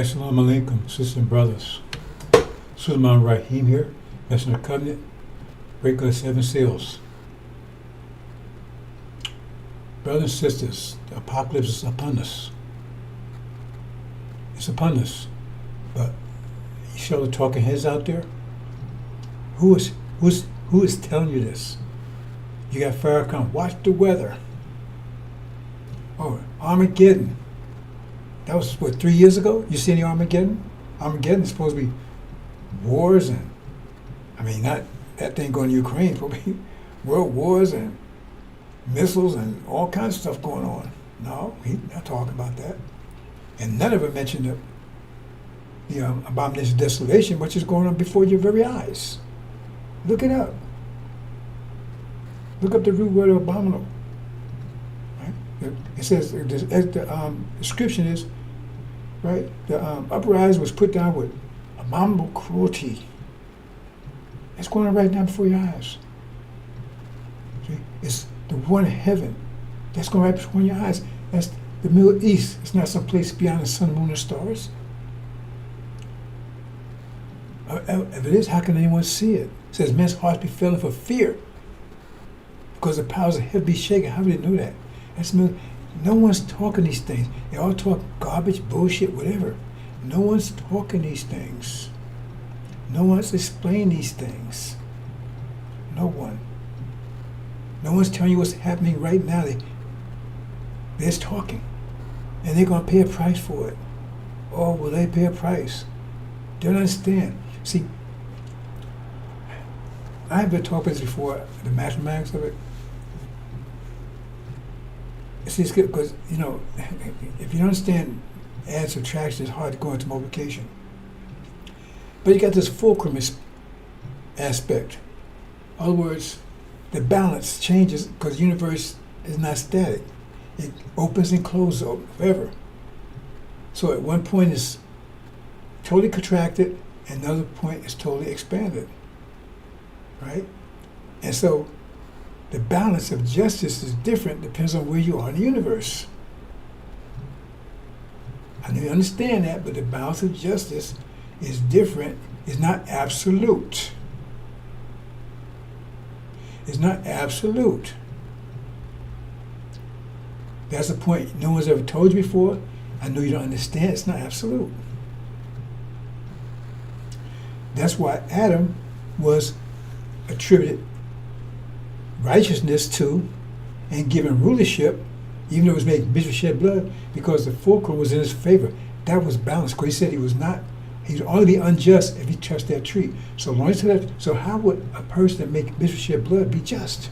Assalamu alaikum, sisters and brothers. Sulaiman Rahim here, Messenger of Covenant, breaker of seven seals. Brothers and sisters, the apocalypse is upon us. It's upon us. But you show the talking heads out there? Who is telling you this? You got Farrakhan, watch the weather. Oh, Armageddon. That was, what, 3 years ago? You see any Armageddon? Armageddon is supposed to be wars and, I mean, not that thing going to Ukraine, probably world wars and missiles and all kinds of stuff going on. No, he's not talking about that. And none of it mentioned the abomination of desolation, which is going on before your very eyes. Look it up. Look up the root word of abominable. Right? It says, the description is, right, the uprising was put down with abominable cruelty. It's going on right now before your eyes. See? It's the one in heaven that's going right before your eyes. That's the Middle East. It's not some place beyond the sun, moon, and stars. If it is, how can anyone see it? It says men's hearts be failing for fear because the powers of heaven be shaken. How do they know that? No one's talking these things. They all talk garbage, bullshit, whatever. No one's talking these things. No one's explaining these things. No one. No one's telling you what's happening right now. They're just talking. And they're going to pay a price for it. Oh, will they pay a price? They don't understand. See, I've been talking this before, the mathematics of it. See, it's good because, you know, if you don't understand add, subtraction, it's hard to go into multiplication. But you got this fulcrum aspect. In other words, the balance changes because the universe is not static. It opens and closes forever. So at one point it's totally contracted, and another point is totally expanded. Right? And so the balance of justice is different, depends on where you are in the universe. I know you understand that, but the balance of justice is different, it's not absolute. It's not absolute. That's the point no one's ever told you before. I know you don't understand, it's not absolute. That's why Adam was attributed righteousness to and given rulership, even though it was made bishop shed blood, because the fulcrum was in his favor. That was balanced, because he said he would only be unjust if he touched that tree. So long as so how would a person that make bishop shed blood be just?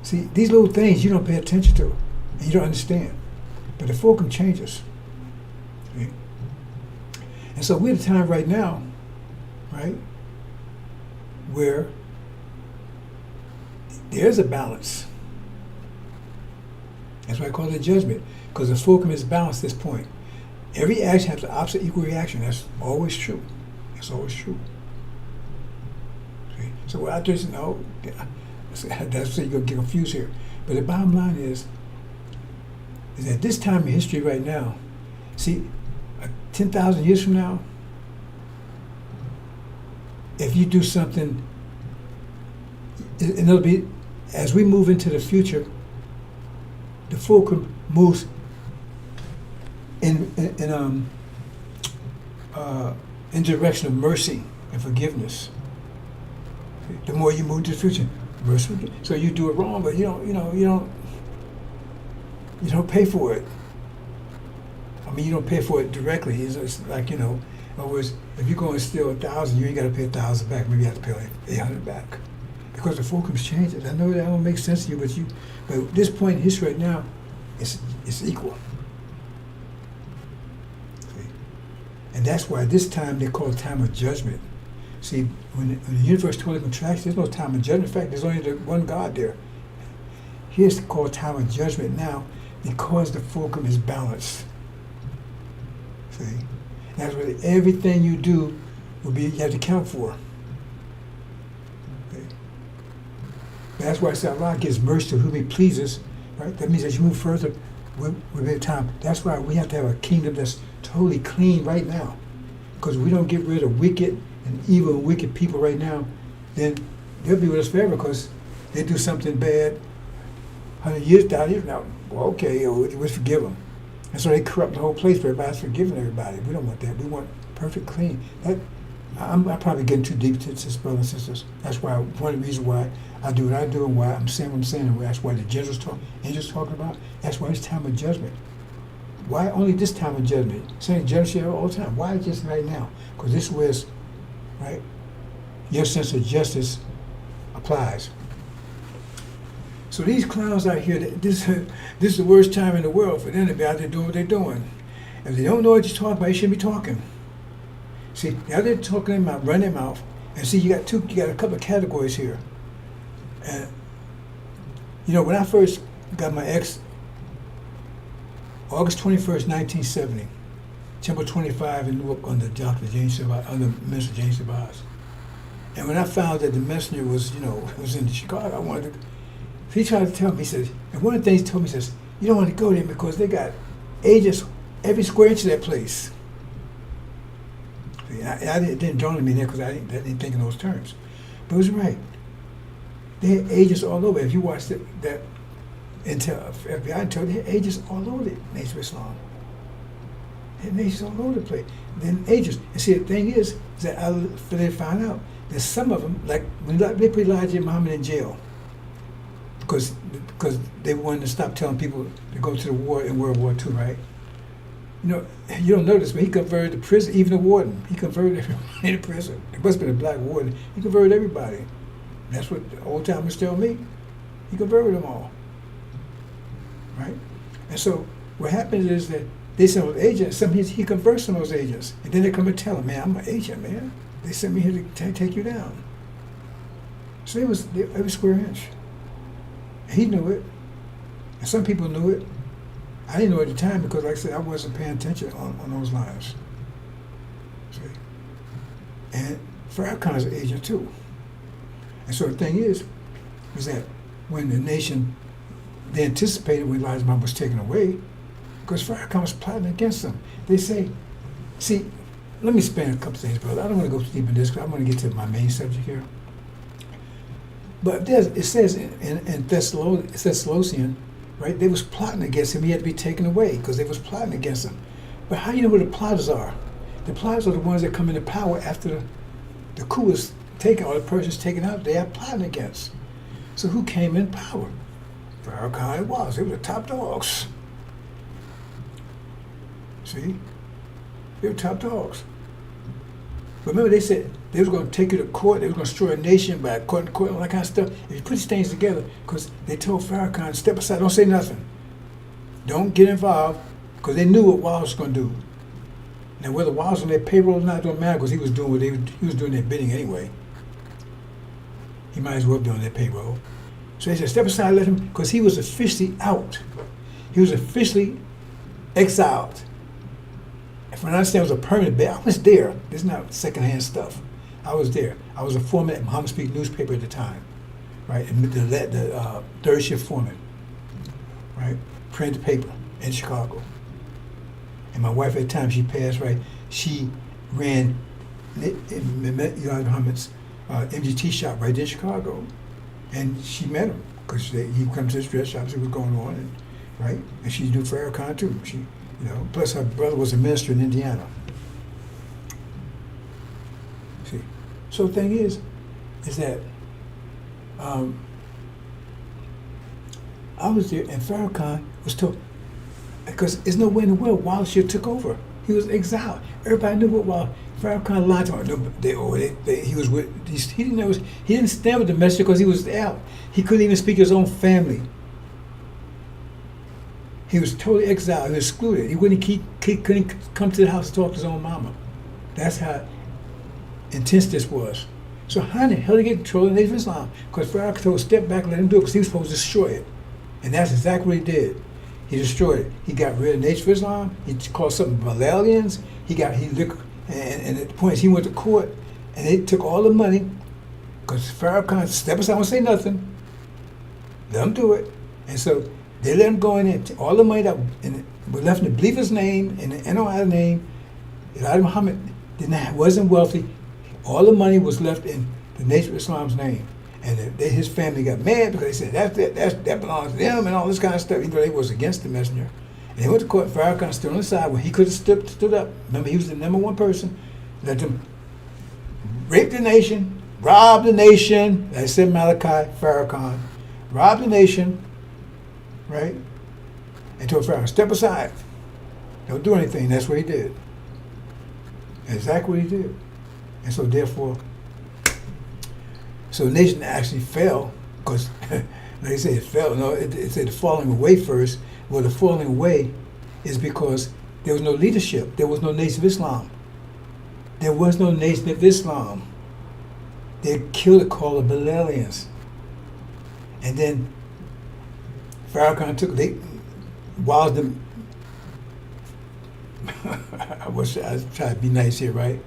See, these little things you don't pay attention to, and you don't understand. But the fulcrum changes. See? And so we're at a time right now, right, where there's a balance. That's why I call it judgment, because the fulcrum is balanced at this point. Every action has an opposite equal reaction. That's always true. It's always true. See? So we're out there saying, no, that's where you're going to get confused here. But the bottom line is at this time in history right now, see, 10,000 years from now, if you do something, and it'll be, as we move into the future, the fulcrum moves in direction of mercy and forgiveness. The more you move to the future, mercy. So you do it wrong, but you don't pay for it. I mean, you don't pay for it directly. It's like, in other words, if you're going to steal 1,000, you ain't got to pay 1,000 back. Maybe you have to pay like 800 back. Because the fulcrum's changes. I know that don't make sense to you, but at this point in history right now, it's equal. See? And that's why this time they call it time of judgment. See, when the universe totally contracts, there's no time of judgment. In fact, there's only the one God there. Here's called time of judgment now because the fulcrum is balanced. See? And that's where everything you do you have to count for. That's why I say Allah gives mercy to whom He pleases, right? That means as you move further with time. That's why we have to have a kingdom that's totally clean right now. Because if we don't get rid of wicked and evil and wicked people right now, then they'll be with us forever because they do something bad 100 years down here now. Well, okay, we'll forgive them. And so they corrupt the whole place, but everybody's forgiving everybody. We don't want that. We want perfect clean. I'm probably getting too deep to this, brothers and sisters. That's why one of the reasons why I do what I do and why I'm saying what I'm saying, and that's why the angels talking about. That's why it's time of judgment. Why only this time of judgment? Saying judgment all the time. Why just right now? Because this is where it's, right, your sense of justice applies. So these clowns out here, this is the worst time in the world for them to be out there doing what they're doing. If they don't know what you're talking about, you shouldn't be talking. See, now they're talking their mouth, run their mouth, and see, you got a couple of categories here. And when I first got my ex, August 21st, 1970, Temple 25 in Newark under Dr. James Sabaz, under Minister James Sabaz. And when I found that the messenger was in Chicago, I wanted to. He tried to tell me, he says, and one of the things he told me, he says, you don't want to go there because they got agents every square inch of that place. See, it didn't dawn on me there because I didn't think in those terms. But it was right. They had agents all over. If you watch that intel, FBI intel, they had agents all over the Nation of Islam. They had agents all over the place. Then agents. And see, the thing is that they found out that some of them, like when they put Elijah Muhammad in jail, because they wanted to stop telling people to go to the war in World War II, right? You don't notice, but he converted the prison, even the warden. He converted everybody in the prison. It must have been a black warden. He converted everybody. That's what the old timers tell me. He converted them all, right? And so what happens is that they send those agents. He converts some of those agents, and then they come and tell him, "Man, I'm an agent, man. They sent me here to take you down." So it was every square inch. He knew it, and some people knew it. I didn't know at the time because, like I said, I wasn't paying attention on those lines. See? And Farrakhan's an agent too. And so the thing is that when the nation, they anticipated when Elijah Muhammad was taken away, because Farrakhan was plotting against them. They say, see, let me spend a couple things, brother. I don't want to go too deep in this because I want to get to my main subject here. But it says in Thessalonian, right, they was plotting against him. He had to be taken away because they was plotting against him. But how do you know who the plotters are? The plotters are the ones that come into power after the coup is taken or the person's taken out. They are plotting against. So who came in power? Farrakhan it was. They were the top dogs. See? They were top dogs. Remember, they said they was going to take you to court. They was going to destroy a nation by court, all that kind of stuff. If you put these things together, because they told Farrakhan, step aside, don't say nothing. Don't get involved, because they knew what Wiles was going to do. Now, whether Wiles was on their payroll or not, don't matter, because he was doing he was doing their bidding anyway. He might as well be on their payroll. So they said, step aside, let him, because he was officially out. He was officially exiled. If I understand, it was a permanent ban. I was there. This is not secondhand stuff. I was there. I was a foreman at Muhammad Speak newspaper at the time, right? And the third shift foreman, right? Printed paper in Chicago. And my wife at the time, she passed, right? She ran Elijah Muhammad's MGT shop right in Chicago. And she met him because he comes to his dress shop, see what's going on, and, right? And she knew Farrakhan too. Plus her brother was a minister in Indiana. See, so the thing is that I was there, and Farrakhan was told, because there's no way in the world Wallace took over. He was exiled. Everybody knew what Wallace. Farrakhan lied to him. He was with. He didn't know. He didn't stand with the message because he was out. He couldn't even speak to his own family. He was totally exiled. He was excluded. He couldn't come to the house to talk to his own mama. That's how intense this was. So how in the hell did he get control of the Nation of Islam? Because Farrakhan told step back and let him do it because he was supposed to destroy it. And that's exactly what he did. He destroyed it. He got rid of the Nation of Islam. He called something Balalians. And at the point he went to court and they took all the money because Farrakhan step aside, won't say nothing. Let him do it. And so they let him go in there, all the money that, and was left to believe his name and the NOI name. Elijah Muhammad wasn't wealthy. All the money was left in the Nation of Islam's name. And his family got mad because they said that belongs to them and all this kind of stuff, even though they was against the messenger. And they went to court. Farrakhan stood on the side when he could have stood up. Remember, he was the number one person. Let them rape the nation, rob the nation. I said Malachi, Farrakhan. Rob the nation, right? And told Farrakhan, step aside. Don't do anything. That's what he did. Exactly what he did. And so therefore, so the nation actually fell, because they say it fell. No, it said falling away first. Well, the falling away is because there was no leadership. There was no Nation of Islam. There was no Nation of Islam. They killed the call of Bilalians. And then Farrakhan while them, I try to be nice here, right?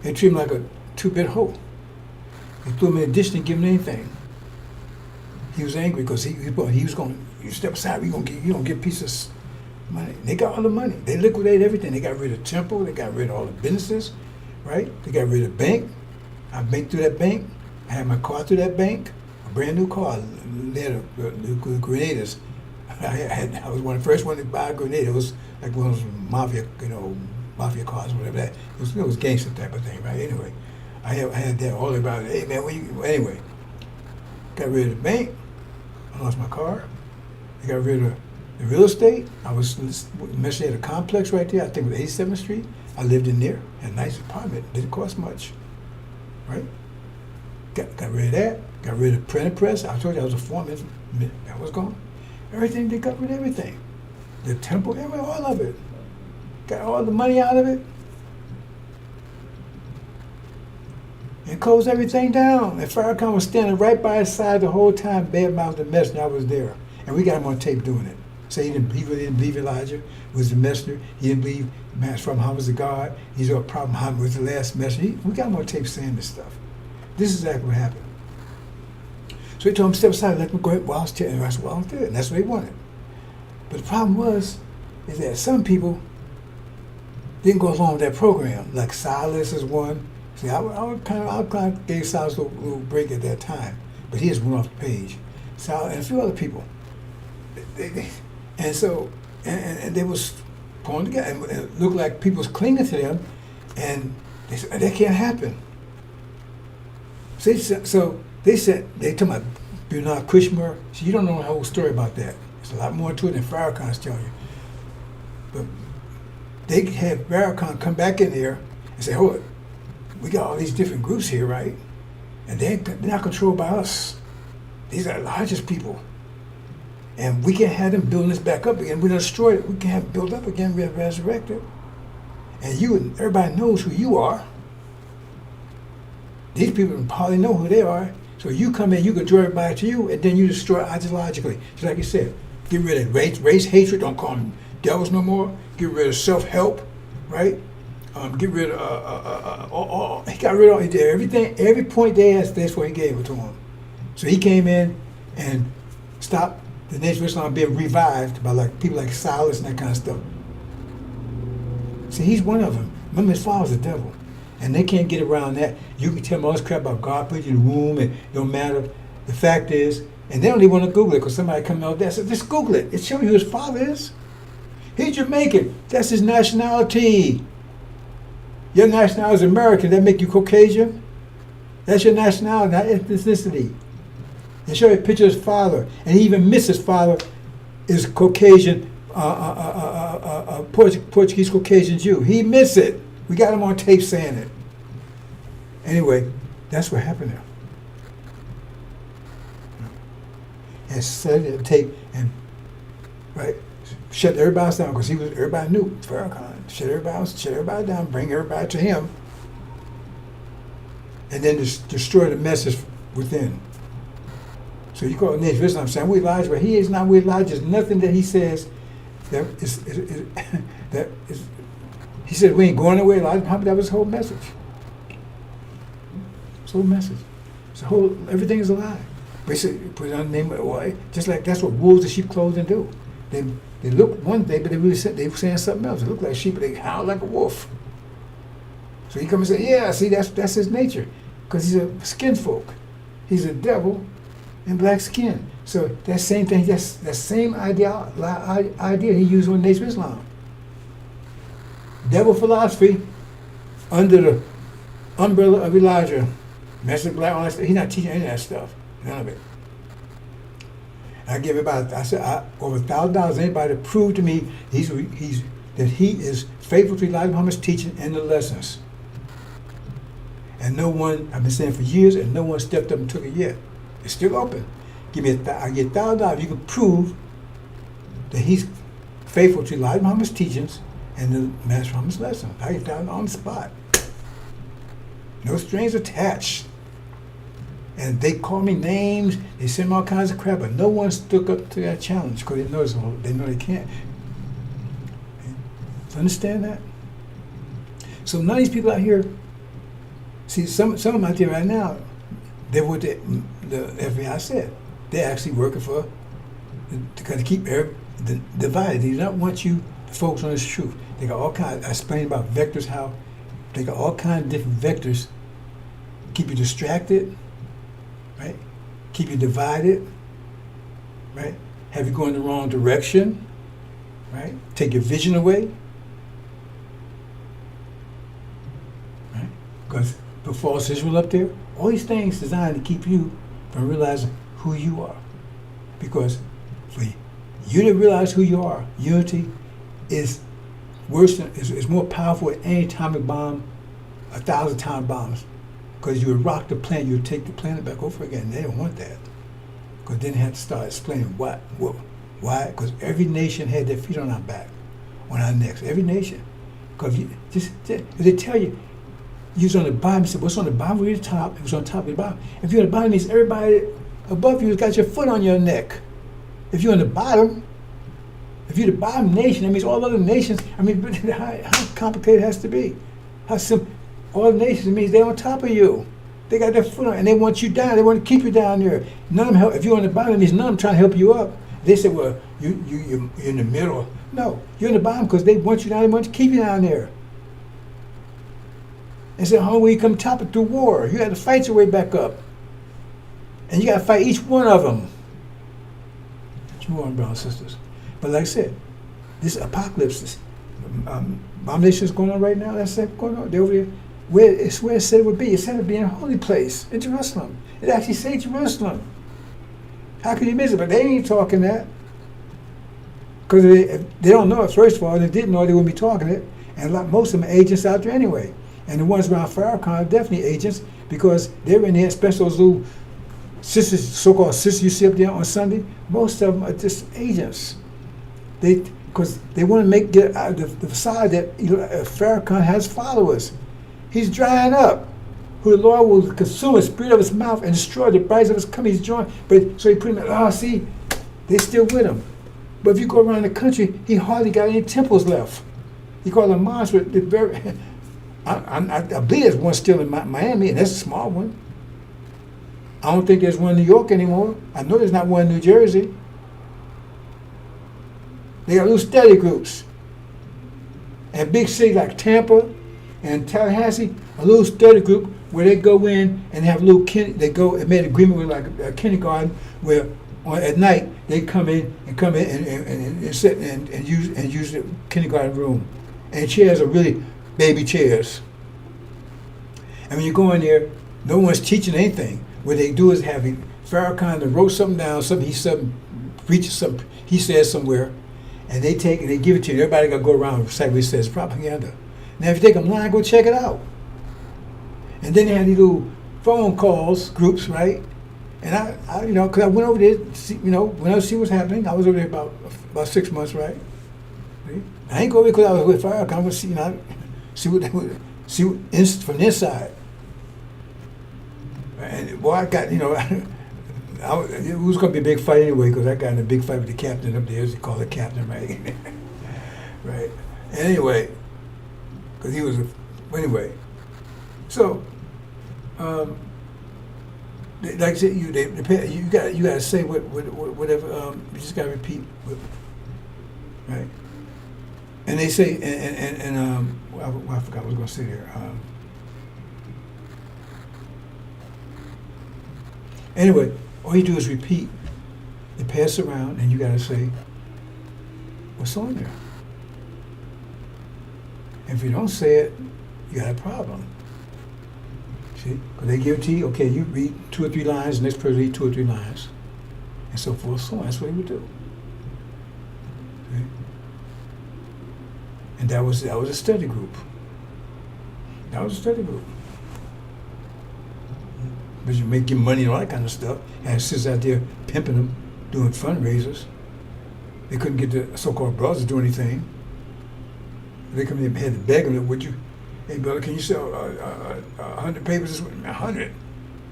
They treat him like a two-bit hoe. They threw him in a dish and give him anything. He was angry because he was going, you step aside, you gonna get pieces of money. They got all the money. They liquidated everything. They got rid of Temple. They got rid of all the businesses, right? They got rid of the bank. I banked through that bank. I had my car through that bank. A brand new car. They had the Grenadiers. I was one of the first one to buy a Grenadier. It was like one of those mafia cars, whatever that. It was gangster type of thing, right? Anyway, I had that all about it. Hey man, anyway, got rid of the bank. I lost my car. They got rid of the real estate. I was mentioned at a complex right there. I think it was 87th Street. I lived in there. Had a nice apartment. Didn't cost much, right? Got rid of that. Got rid of printing press. I told you I was a foreman. That was gone. Everything, they got rid of everything. The temple, all of it. Got all the money out of it. And closed everything down. And Farrakhan was standing right by his side the whole time, bad-mouthed the messenger. I was there. And we got him on tape doing it. So he really didn't believe Elijah was the messenger. He didn't believe from Muhammad was the God. He's a problem. Muhammad was the last messenger. We got him on tape saying this stuff. This is exactly what happened. So he told him, step aside, let me go ahead while I was telling. I said, well, I did. And that's what he wanted. But the problem is that some people didn't go along with that program. Like Silas is one. See, I kind of gave Silas a little break at that time. But he just went off the page. Silas and a few other people. And they was pulling together. And it looked like people was clinging to them. And they said, that can't happen. So they told about Bernard Kushmer. So you don't know the whole story about that. There's a lot more to it than Farrakhan's telling you. But they had Farrakhan come back in there and say, hold it, we got all these different groups here, right? And they're not controlled by us. These are the largest people. And we can't have them building this back up again. We destroy it. We can have it built up again. We have resurrected. And everybody knows who you are. These people probably know who they are. So you come in, you can draw everybody to you, and then you destroy ideologically. Just like you said, get rid of race hatred, don't call them devils no more. Get rid of self-help, right? Get rid of, he got rid of, he did everything, every point they asked, that's what he gave it to them. So he came in and stopped the Nation of Islam being revived by like people like Silas and that kind of stuff. See, he's one of them. Remember, his father's the devil. And they can't get around that. You can tell them all this crap about God put you in the womb and it don't matter. The fact is, and they don't even want to Google it because somebody come out there and said, just Google it. It shows you who his father is. He's Jamaican. That's his nationality. Your nationality is American. That make you Caucasian? That's your nationality, not ethnicity. They show you a picture of his father. And he even missed his father is Caucasian, Portuguese Caucasian Jew. He missed it. We got him on tape saying it. Anyway, that's what happened there. And said it tape and shut everybody else down because everybody knew Farrakhan. Shut everybody down, bring everybody to him, and then destroy the message within. So you call it Nation of Islam saying we Elijah, but he is not with Elijah. There's nothing that he says that is. He said, we ain't going away, Elijah. That was his whole message. His whole message. Everything is a lie. Basically, put it on the name of, just like that's what wolves in sheep clothing do. They They look one day, but they were saying something else. They look like sheep, but they howl like a wolf. So he comes and says, yeah, see, that's his nature. Because he's a skin folk. He's a devil in black skin. So that same thing, that same idea he used on the Nation of Islam. Devil philosophy under the umbrella of Elijah. Master Black, all that stuff. He's not teaching any of that stuff. None of it. I give about, over $1,000 anybody to prove to me that he is faithful to Elijah Muhammad's teaching and the lessons. And no one, I've been saying for years, and no one stepped up and took it yet. It's still open. I get $1,000 if you can prove that he's faithful to Elijah Muhammad's teachings and the Master Muhammad's lessons. I get $1,000 on the spot. No strings attached. And they call me names, they send me all kinds of crap, but no one stuck up to that challenge because they know they can't. So understand that? So none of these people out here, see, some of them out there right now, they're what the FBI said. They're actually working to kind of keep divided. They do not want you to focus on this truth. They got all kinds, I explained about vectors, how they got all kinds of different vectors, keep you distracted, right? Keep you divided, right? Have you go in the wrong direction, right? Take your vision away, right? Because the false Israel up there, all these things designed to keep you from realizing who you are. Because for you to realize who you are, unity is worse than, is more powerful than any atomic bomb, 1,000-time bombs. Because you would rock the planet, you would take the planet back over again. They don't want that. Because then they had to start explaining why. Because every nation had their feet on our back, on our necks. Every nation. Because they tell you, you was on the bottom, you said, what's on the bottom of the top? It was on top of the bottom. If you're on the bottom, it means everybody above you has got your foot on your neck. If you're on the bottom, if you're the bottom nation, that means all other nations, I mean, how complicated it has to be. How simple. All nations, it means they're on top of you. They got their foot on, and they want you down. They want to keep you down there. None of them help. If you're on the bottom, it means none of them trying to help you up. They say, well, you're in the middle. No, you're in the bottom because they want you down. They want to keep you down there. And say, when you come top it through war, you got to fight your way back up. And you got to fight each one of them. Each one, brothers and sisters. But like I said, this apocalypse, this abomination is going on right now. That's going on. They're over there. Where it said it would be. It said it would be in a holy place, in Jerusalem. It actually said Jerusalem. How can you miss it? But they ain't talking that. Because they don't know it, first of all. They didn't know they wouldn't be talking it. And most of them are agents out there anyway. And the ones around Farrakhan are definitely agents because they're in there, especially those little sisters, so-called sisters you see up there on Sunday. Most of them are just agents. Because they want to get out the facade that Farrakhan has followers. He's drying up. Who the Lord will consume the spirit of his mouth and destroy the brightness of his coming. He's joined. But so he put him. See, they're still with him. But if you go around the country, he hardly got any temples left. He called them mosques. I believe there's one still in Miami, and that's a small one. I don't think there's one in New York anymore. I know there's not one in New Jersey. They got little study groups. And big cities like Tampa and Tallahassee, a little study group where they go in and have little they made an agreement with like a kindergarten where at night they come in and sit and use the kindergarten room. And chairs are really baby chairs. And when you go in there, no one's teaching anything. What they do is having Farrakhan to wrote something down, preaches something he says somewhere, and they take and they give it to you. Everybody got to go around and recite what he says. Propaganda. Now, if you take them line, go check it out. And then they had these little phone calls, groups, right? And I because I went over there, when I see what's happening. I was over there about 6 months, right? I ain't going because I was with Farrakhan. I was see what from this side. And boy, I got it was going to be a big fight anyway because I got in a big fight with the captain up there. As they call it captain, right? Right. Anyway, because he was anyway. So, like I said, you got to say whatever. You just got to repeat. right? And they say, well, I forgot what I was going to say there. Anyway, all you do is repeat. They pass around, and you got to say, what's on there? And if you don't say it, you got a problem. See? Because they give it to you, okay, you read 2 or 3 lines, the next person read 2 or 3 lines, and so forth, so on. That's what he would do. Okay? And that was a study group. That was a study group. But you make your money and all that kind of stuff. And sis out there pimping them, doing fundraisers. They couldn't get the so-called brothers to do anything. They come in and had to beg them, would you, hey brother, can you sell 100 papers this week? 100.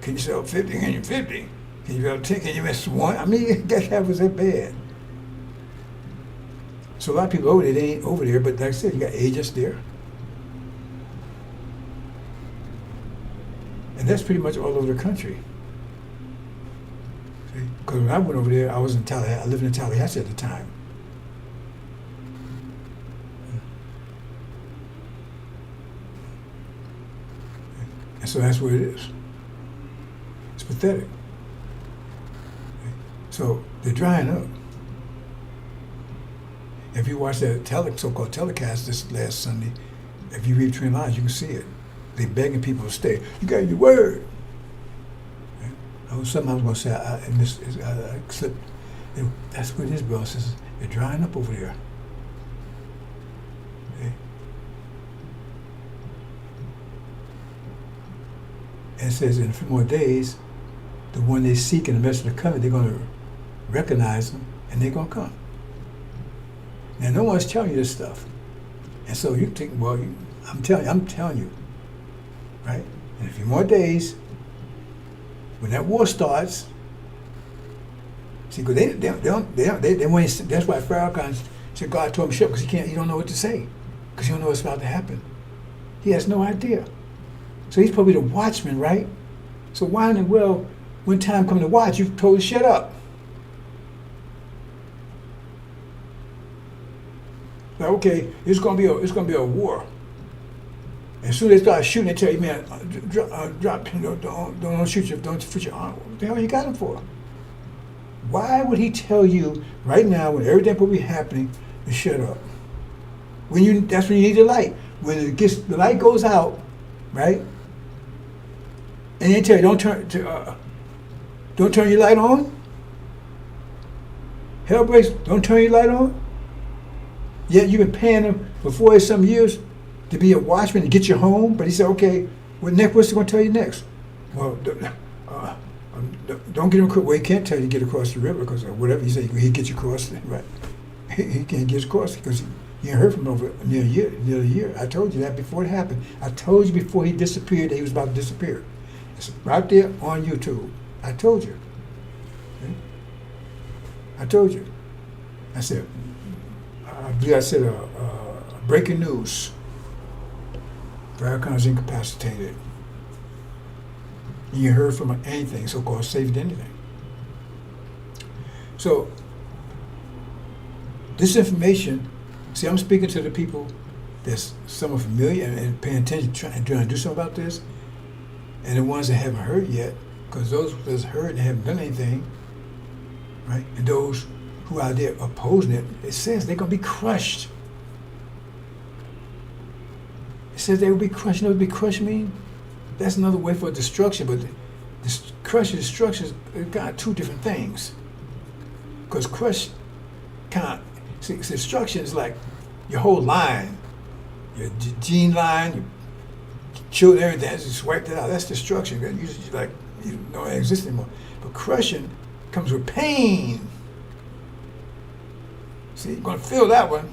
Can you sell 50? Can you 50? Can you sell 10? Can you miss 1? I mean, that was that bad. So a lot of people over there, they ain't over there, but like I said, you got agents there. And that's pretty much all over the country. Because when I went over there, I was in Tallahassee. I lived in Tallahassee at the time. And so that's what it is. It's pathetic. So they're drying up. If you watch that so-called telecast this last Sunday, if you read between lines, you can see it. They begging people to stay. You got your word. Something I was going to say, I slipped. That's what it is, bro. Says they're drying up over there. Okay? And it says in a few more days, the one they seek in the midst of the coming, they're going to recognize them, and they're going to come. Now, no one's telling you this stuff. And so you think, well, I'm telling you, right? In a few more days, when that war starts, see, because they want. That's why Farrakhan said God told him to shut because he don't know what to say, because he don't know what's about to happen. He has no idea. So he's probably the watchman, right? So why in the world, when time comes to watch, you told him to shut up? Like, okay, it's gonna be a war. As soon as they start shooting, they tell you, man, drop, don't shoot your arm. What the hell you got him for? Why would he tell you right now, when everything will be happening, to shut up? That's when you need the light. When the light goes out, right? And they tell you, don't turn your light on. Hell breaks, don't turn your light on. Yet you've been paying him for 40-some years to be a watchman to get you home, but he said, okay, what's he going to tell you next? Well, don't get him across. Well, he can't tell you to get across the river because whatever he said, he get you across, right? He can't get across because you ain't heard from him over near a year. I told you that before it happened. I told you before he disappeared that he was about to disappear. It's right there on YouTube. I told you. Okay? I told you. I said, I believe I said breaking news. Farrakhan's incapacitated. You heard from anything, so-called saved anything. So, this information, see, I'm speaking to the people that's somewhat familiar and paying attention, trying to do something about this, and the ones that haven't heard yet, because those that's heard and haven't done anything, right? And those who are out there opposing it, it says they're going to be crushed. It says they will be crushed. You know what be crushed mean? That's another way for destruction, but crush and destruction is kind of two different things. Because crush see, destruction is like your whole line, your gene line, your children, everything, just wiped it out. That's destruction. That usually like you don't exist anymore. But crushing comes with pain. See, you're gonna feel that one.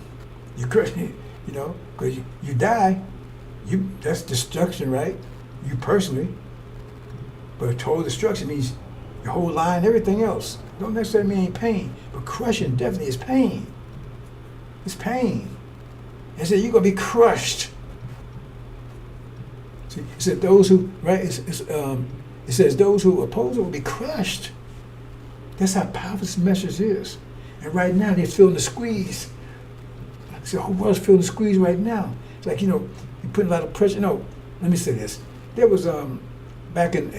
You crush, because you die. That's destruction, right? You personally. But total destruction means your whole line, everything else. Don't necessarily mean pain. But crushing definitely is pain. It's pain. It said you're gonna be crushed. See, it said those who it says those who oppose it will be crushed. That's how powerful this message is. And right now they're feeling the squeeze See, the whole world's feeling the squeeze right now. It's like, you're putting a lot of pressure. No, let me say this. There was back in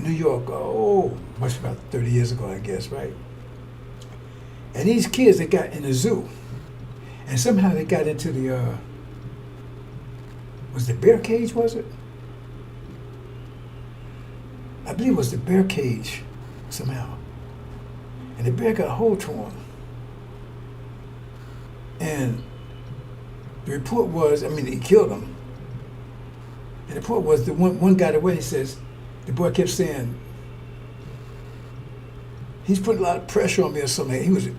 New York, much about 30 years ago, I guess, right? And these kids, they got in the zoo, and somehow they got into the was the bear cage? Was it? I believe it was the bear cage, somehow. And the bear got a hold to him. And the report was, he killed him. And the report was the one got away. He says, the boy kept saying, he's putting a lot of pressure on me or something. He was,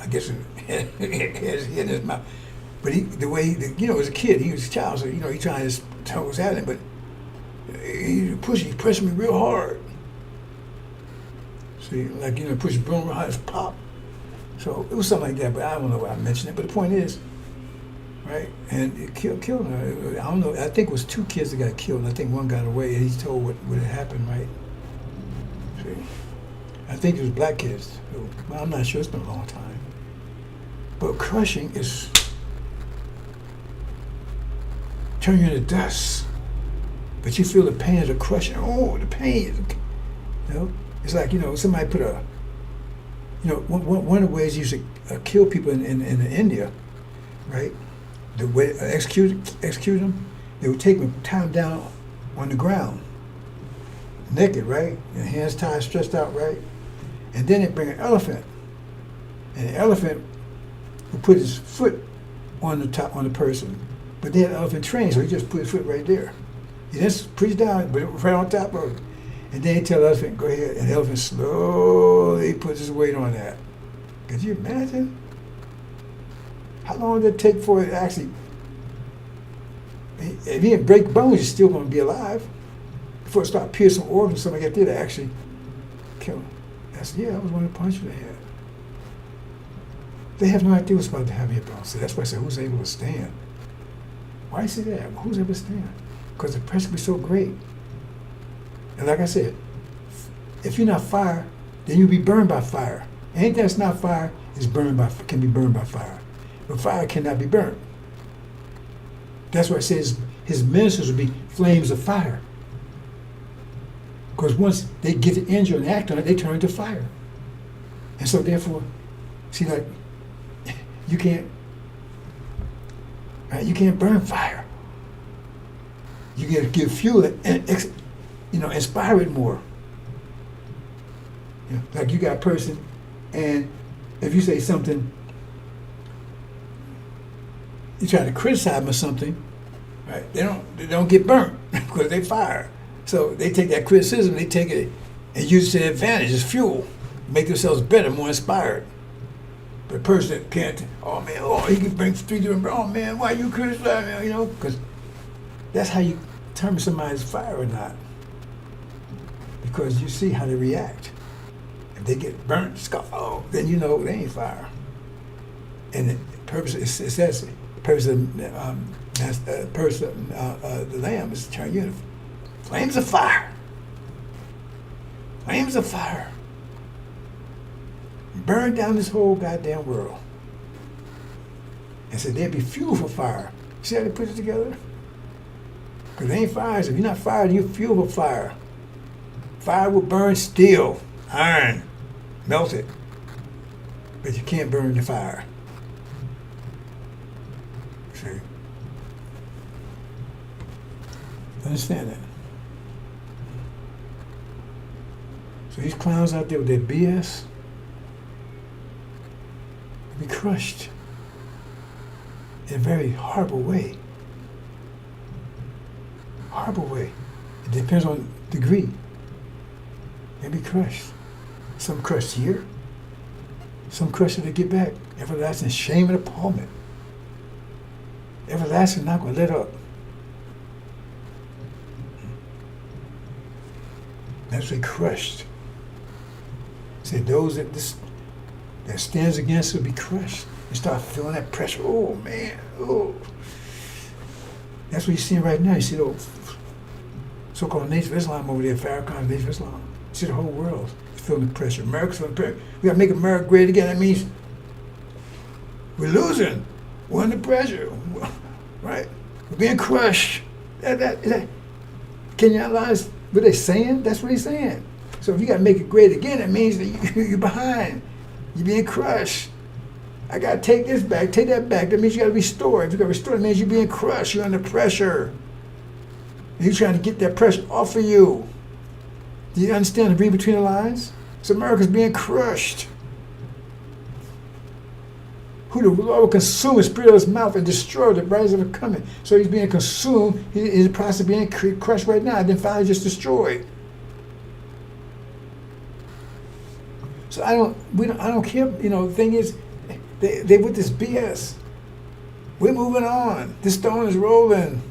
I guess, had his head in his mouth. But as a kid, he was a child, so, he trying to tell what was happening, but he pressing me real hard. See, like, pushing broom real hard, it's pop. So it was something like that, but I don't know why I mentioned it. But the point is, right, and it killed her. I don't know, I think it was 2 kids that got killed, and I think one got away, and he's told what had happened, right? See, I think it was black kids. Well, I'm not sure, it's been a long time. But crushing is turn you into dust. But you feel the pain of the crushing. Oh, the pain. It's like, somebody put a, one of the ways you used to kill people in India, right? The way execute them, they would take them, tie them down on the ground, naked, right? And hands tied, stretched out, right? And then they bring an elephant, and the elephant would put his foot on the person, but they had an elephant trained, so he just put his foot right there. He just pushes down, but right on top of it. And then he tell the elephant, go ahead, and the elephant slowly puts his weight on that. Could you imagine? How long did it take for it to actually, if he didn't break bones, he's still going to be alive. Before it started piercing organs, something like that did actually kill him. I said, yeah, I was one to punch in the head. They have no idea what's about to happen here, bro. So that's why I said, who's able to stand? Why you say that? Well, who's able to stand? Because the pressure be so great. And like I said, if you're not fire, then you'll be burned by fire. Anything that's not fire can be burned by fire. But fire cannot be burned. That's why it says his ministers will be flames of fire. Because once they get the injury and act on it, they turn into fire. And so therefore, see, like, you can't burn fire. You got to give fuel and inspire it more. Like you got a person, and if you say something, you try to criticize them or something, right? They don't get burnt because they fire. So they take that criticism, they take it and use it to their advantage as fuel, make themselves better, more inspired. But a person that can't, he can bring 3 different, why you criticize me, because that's how you determine somebody's fire or not. Because you see how they react. If they get burnt, then you know they ain't fire. And the purpose it says the purpose of the Lamb is to turn you into flames of fire. Flames of fire. Burn down this whole goddamn world. And said there'd be fuel for fire. See how they put it together? Because they ain't fires. If you're not fired, you're fuel for fire. Fire will burn steel, iron, melt it. But you can't burn the fire. See? Understand that? So these clowns out there with their BS, will be crushed in a very horrible way. Horrible way. It depends on degree. They'll be crushed. Some crushed here. Some crushed to get back. Everlasting shame and appallment. Everlasting not going to let up. That's what they crushed. Say those that stands against will be crushed. You start feeling that pressure. Oh man, oh. That's what you're seeing right now. You see those so-called Nation of Islam over there, Farrakhan, Nation of Islam. You see the whole world feeling the pressure. America's feeling the pressure. We got to make America great again. That means We're losing. We're under pressure. Right? We're being crushed. Can you analyze what they're saying? That's what he's saying. So if you got to make it great again, it means that you're behind. You're being crushed. I got to take this back, take that back. That means you got to restore. If you got to restore, it means you're being crushed. You're under pressure. And you're trying to get that pressure off of you. Do you understand the read between the lines? So America's being crushed. Who the Lord will consume his spirit of his mouth and destroy the rise of it coming. So he's being consumed. He's in the process of being crushed right now, and then finally just destroyed. So I don't care. The thing is, they with this BS. We're moving on. This stone is rolling,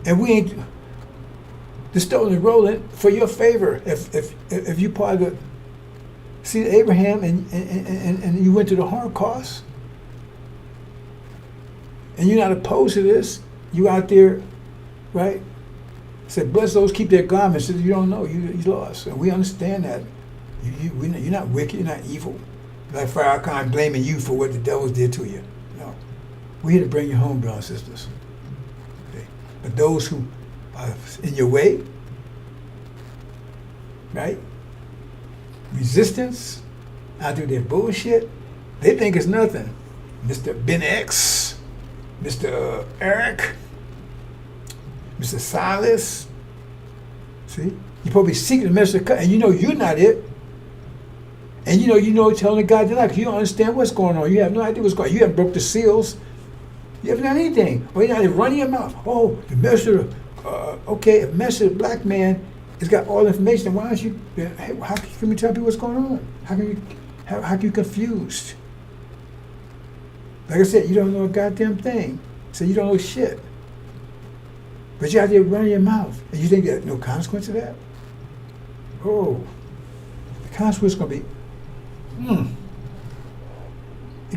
and we ain't. The stone is rolling for your favor. If you part of the see Abraham and you went to the Holocaust, and you're not opposed to this, you out there, right? Said, bless those keep their garments. Said, you don't know, you lost. And we understand that. You're not wicked, you're not evil. Like Farrakhan blaming you for what the devils did to you. No. We're here to bring you home, brothers and sisters. Okay. But those who are in your way, right? Resistance, out there their bullshit, they think it's nothing. Mr. Ben X, Mr. Eric, Mr. Silas, see? You're supposed to be seeking the message, and you know you're not it. And you know telling the God you're not, you don't understand what's going on. You have no idea what's going on. You haven't broke the seals. You haven't done anything. Or you're not even running your mouth. Oh, the message, okay, if message of black man has got all the information, why don't you, hey, how can we tell people what's going on? How can you confused? Like I said, you don't know a goddamn thing. So you don't know shit. But you're out there running your mouth. And you think there's no consequence of that? Oh, the consequence is going to be, it's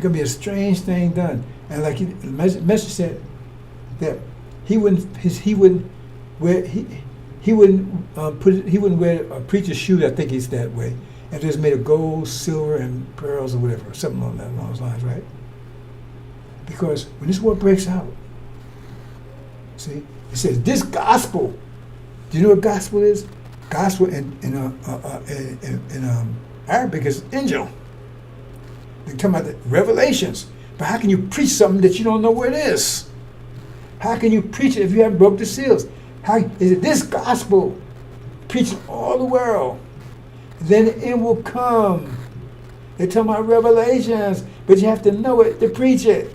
going to be a strange thing done. And like the message said, that he wouldn't wear a preacher's shoes. I think it's that way. And it's made of gold, silver, and pearls or whatever, something along those lines, right? Because when this war breaks out, see, it says this gospel. Do you know what gospel is? Gospel in Arabic is angel. They're talking about the revelations. But how can you preach something that you don't know where it is? How can you preach it if you haven't broke the seals? How is it this gospel preaching all the world? Then it will come. They're talking about revelations, but you have to know it to preach it.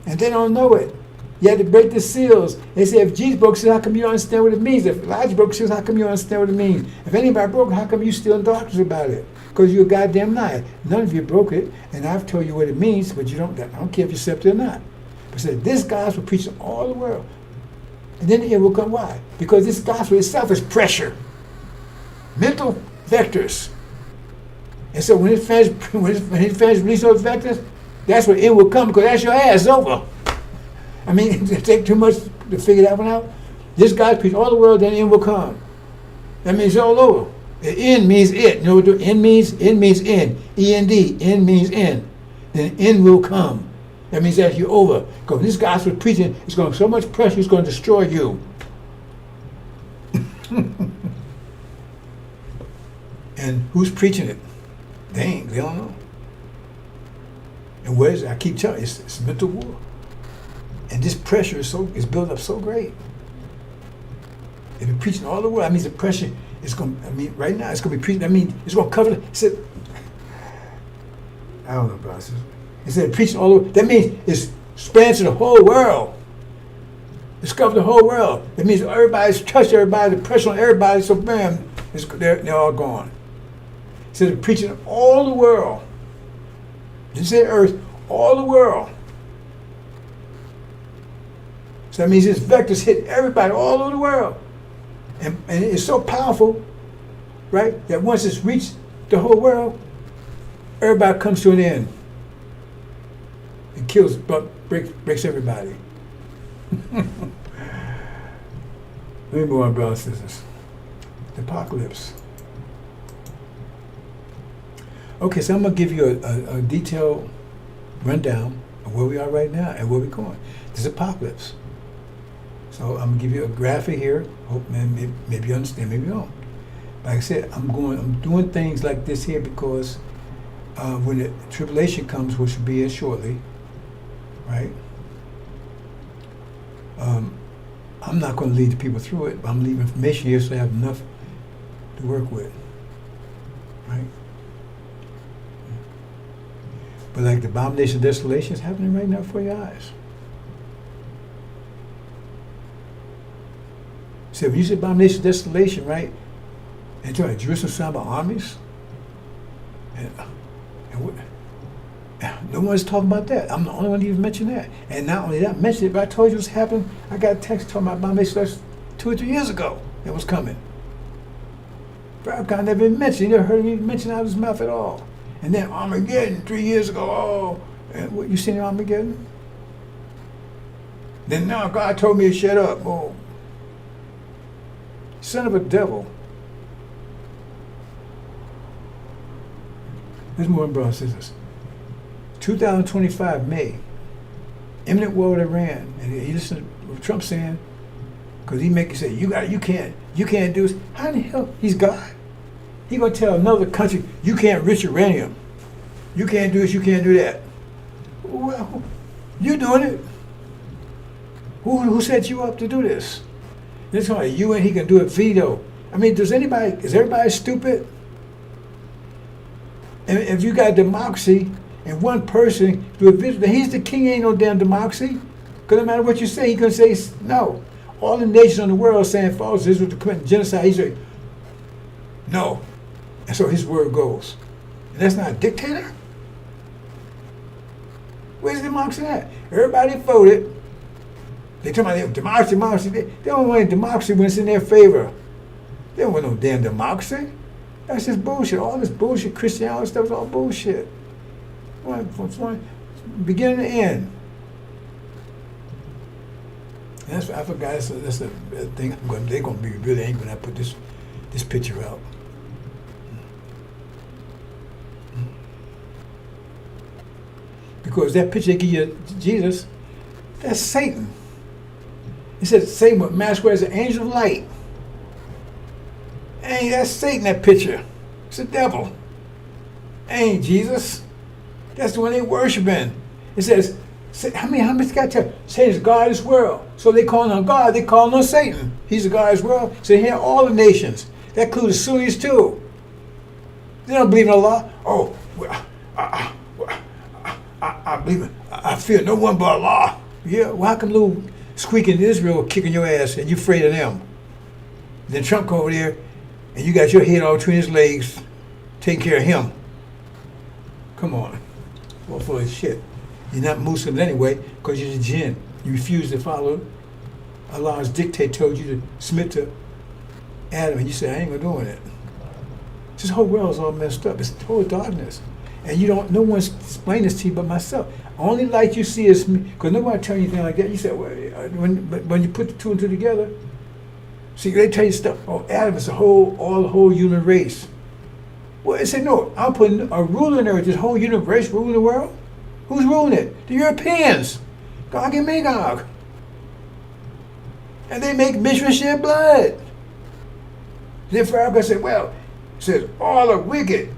And they don't know it. You have to break the seals. They say if Jesus broke seals, how come you don't understand what it means? If Elijah broke seals, how come you don't understand what it means? If anybody broke it, how come you still in darkness about it? Because you're a goddamn liar. None of you broke it, and I've told you what it means, but you don't. I don't care if you accept it or not. But said this gospel preaching all the world. And then it will come. Why? Because this gospel itself is pressure. Mental vectors. And so when it finishes release those vectors, that's when it will come, because that's your ass over. I mean, it take too much to figure that one out. This God preach all the world, then it will come. That means it's all over. End means it. You know what end means? End means end. E-N-D. End means end. Then end will come. That means that you're over. Because this gospel preaching is going to so much pressure, it's going to destroy you. And who's preaching it? They don't know. And where is it? I keep telling you, it's mental war. And this pressure is built up so great. If you're preaching all the world, that means the pressure is going to, right now it's going to be preaching, I mean, it's going to cover, I don't know, bro. It said preaching all the world, that means it's spans to the whole world. It's covered the whole world. That means everybody's touched everybody, the pressure on everybody, so bam, they're all gone. It said preaching all the world. Didn't say earth, all the world. So that means his vectors hit everybody all over the world. And it's so powerful, right, that once it's reached the whole world, everybody comes to an end. It kills, breaks everybody. Let me move on, brothers and sisters. The apocalypse. Okay, so I'm gonna give you a detailed rundown of where we are right now and where we're going. This is apocalypse. So I'm gonna give you a graphic here. Hope maybe you understand, maybe you don't. Like I said, I'm doing things like this here because when the tribulation comes, which will be here shortly, right? I'm not going to lead the people through it, but I'm leaving information here so they have enough to work with, right? But like the abomination of desolation is happening right now before your eyes. So when you say abomination of desolation, right? And you're like Jerusalem surrounded by armies, and no one's talking about that. I'm the only one to even mention that. And not only that, mention it, but I told you what's happening. I got a text talking about abomination that's 2 or 3 years ago that was coming. Farrakhan never even mentioned. You never heard him mention out of his mouth at all. And then Armageddon 3 years ago. Oh, and what, you seen Armageddon? Then now God told me to shut up. Oh, son of a devil. There's more brothers and sisters. 2025 May, imminent war with Iran, and he listened to what Trump saying, because he say you can't do this. How in the hell he's God? He gonna tell another country you can't enrich uranium, you can't do this, you can't do that. Well, you doing it. Who set you up to do this? This why you and he can do a veto. I mean, is everybody stupid? And if you got democracy and one person do a veto, then he's the king. Ain't no damn democracy. Because no matter what you say, he gonna say no. All the nations in the world are saying false. Israel to commit genocide. He say no, and so his word goes. And that's not a dictator. Where's democracy at? Everybody voted. They talking about democracy. They don't want democracy when it's in their favor. They don't want no damn democracy. That's just bullshit. All this bullshit Christianity stuff is all bullshit. From beginning to end. And that's I forgot. That's the thing. They're going to be really angry when I put this picture out. Because that picture they give you Jesus, that's Satan. He said Satan would masquerade as an angel of light. Ain't that's Satan, that picture. It's the devil. Ain't Jesus. That's the one they worshiping. It says, how many got to Satan's God of this world. So they calling on God, they calling on Satan. He's the God of this world. So here all the nations. That includes the Sunnis too. They don't believe in Allah. Oh, I believe in, I fear no one but Allah. Yeah, well, how come little squeaking Israel kicking your ass and you afraid of them? Then Trump come over there and you got your head all between his legs, taking care of him. Come on. Well, full of shit. You're not Muslim anyway because you're a jinn. You refuse to follow Allah's dictate told you to submit to Adam and you say, I ain't gonna do it. This whole world is all messed up. It's total darkness. And you don't, no one's explaining this to you but myself. Only light you see is me, because nobody tell you anything like that. You say, well, when you put the two and two together, see, they tell you stuff. Oh, Adam is the whole human race. Well, they say, no, I'm putting a ruler in there. This whole human race ruling the world? Who's ruling it? The Europeans. Gog and Magog. And they make Mishra shed blood. Then Farrakhan said, well, says all are wicked.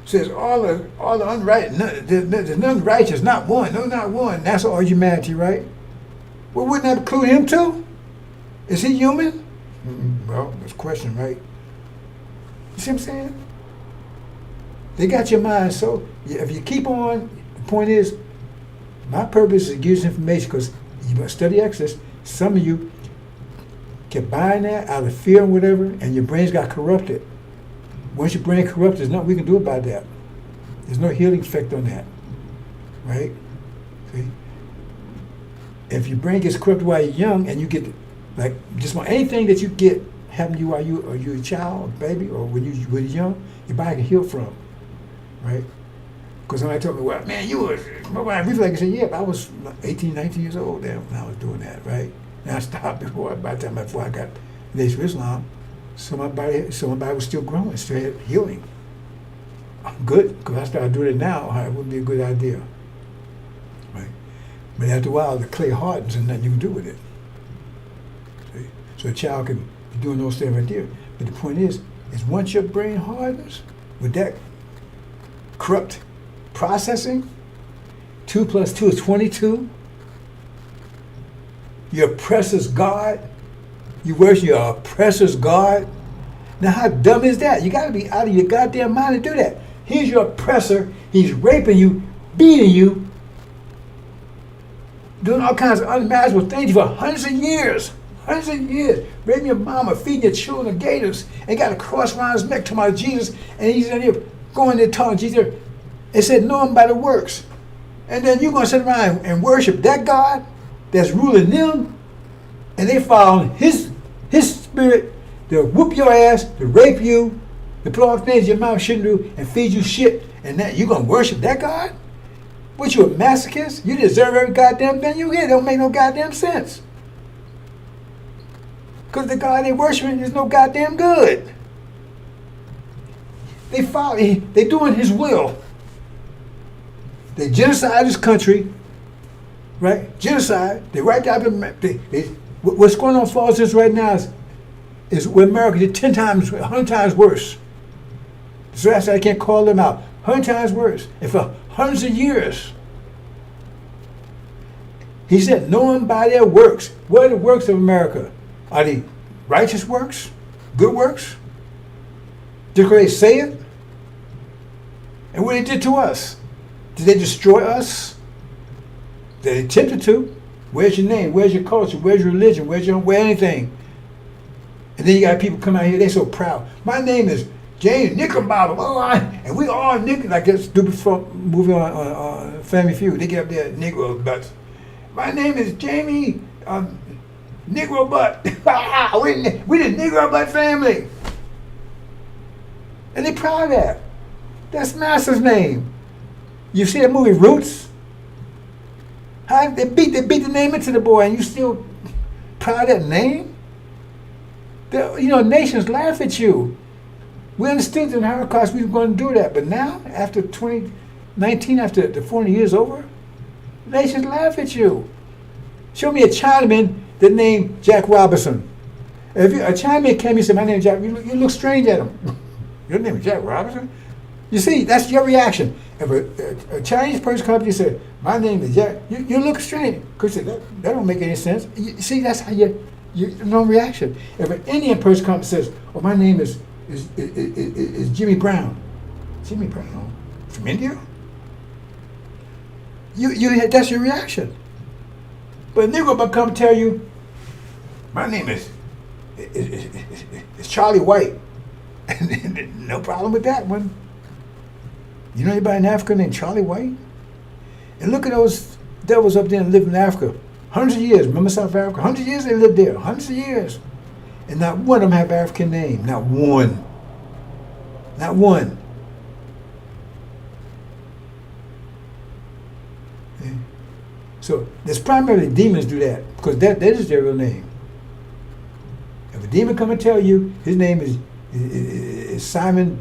Says all the unrighteous. There's none righteous, not one. No, not one. That's all humanity, right? Well, wouldn't that include him too? Is he human? Well, that's a question, right? You see what I'm saying? They got your mind. So if you keep on, the point is, my purpose is to give you information because you must study Exodus. Some of you kept buying that out of fear and whatever, and your brains got corrupted. Once your brain corrupted, there's nothing we can do about that. There's no healing effect on that, right? See? If your brain gets corrupted while you're young, and you get like just about anything that you get happen to you while you're a child, a baby, or when you're young, your body can heal from, right? Because somebody told me, well, man, my body reflex. I said, yeah, but I was 18, 19 years old then when I was doing that, right? And I stopped before I got the Nation of Islam. So my body was still growing, still healing. good, because I started doing it now, it wouldn't be a good idea. Right? But after a while, the clay hardens and nothing you can do with it. See? So a child can be doing those things right there. But the point is once your brain hardens, with that corrupt processing, 2 plus 2 is 22. Your oppressor's God. You worship your oppressor's God. Now how dumb is that? You got to be out of your goddamn mind to do that. He's your oppressor. He's raping you, beating you, doing all kinds of unimaginable things for hundreds of years. Hundreds of years. Raping your mama, feeding your children gators, and got a cross around his neck talking about Jesus, and he's in here going there talking Jesus. It said, know him by the works. And then you're going to sit around and worship that God that's ruling them, and they follow his spirit to whoop your ass, to rape you, to put all things your mouth shouldn't do, and feed you shit, and that you're going to worship that God? What, you a masochist? You deserve every goddamn thing you get. It don't make no goddamn sense. Because the God they worshiping is no goddamn good. They doing his will. They genocide this country, right? Genocide. They right down. What's going on for us right now is with America did 10 times, 100 times worse. So that's why I can't call them out. 100 times worse. And for hundreds of years, he said, know them by their works. What are the works of America? Are they righteous works? Good works? Just because they say it? And what they did to us? Did they destroy us? They attempted to. Where's your name? Where's your culture? Where's your religion? Where's your anything? And then you got people come out here, they so proud. My name is James Knickerbocker. And we all nigger, like that stupid movie on Family Feud. They get up there, Negro butts. My name is Jamie Negro Butt. we the Negro Butt family. And they proud of that. That's Master's name. You see that movie Roots? How they beat the name into the boy, and you still proud of that name? Nations laugh at you. We understood in the Holocaust we were going to do that, but now, after 2019, after the 40 years over, nations laugh at you. Show me a Chinaman that named Jack Robinson. If a Chinaman came and said, my name is Jack, you look strange at him. Your name is Jack Robinson? You see, that's your reaction. If a Chinese person comes up to you and says, my name is Jack, you look strange. Because that don't make any sense. You see, that's how no reaction. If an Indian person comes and says, oh, my name is Jimmy Brown. Jimmy Brown? From India? That's your reaction. But a Negro will come tell you, my name is Charlie White. No problem with that one. You know anybody in Africa named Charlie White? And look at those devils up there that live in Africa. Hundreds of years. Remember South Africa? Hundreds of years they lived there. Hundreds of years. And not one of them have African name. Not one. Not one. Okay. So there's primarily demons do that, because that is their real name. If a demon come and tell you his name is Simon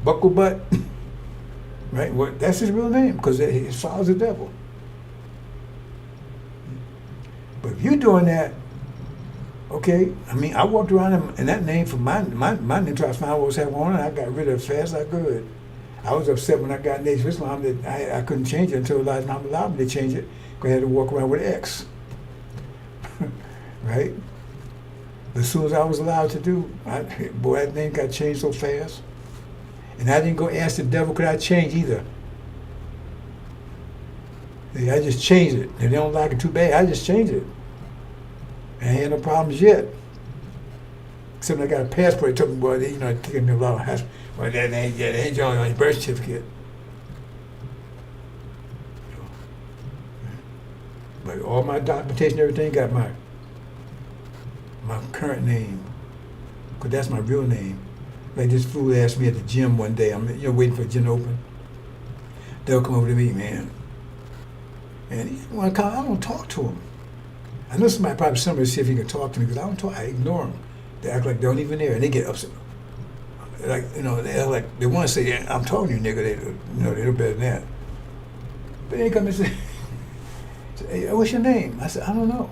Bucklebutt, right? Well, that's his real name, because he follows the devil. But if you're doing that, okay, I mean, I walked around in that name for my name until I found out what was happening, and I got rid of it fast as I could. I was upset when I got Nation of Islam that I couldn't change it until Elijah Muhammad allowed me to change it, because I had to walk around with X. Right? As soon as I was allowed to do, that name got changed so fast. And I didn't go ask the devil, could I change either? I just changed it. If they don't like it too bad, I just changed it. And I had no problems yet. Except I got a passport. It took me, boy, taking me a lot of hassle. Well, that ain't on your birth certificate. But all my documentation, everything got my current name, because that's my real name. Like this fool asked me at the gym one day, I'm waiting for the gym to open. They'll come over to me, man. And he want to come, I don't talk to him. I know somebody see if he can talk to me, because I don't talk, I ignore them. They act like they don't even there, and they get upset. like, they're like, they want to say, yeah, I'm talking to you, nigga. They're better than that. But they come and say, hey, what's your name? I said, I don't know.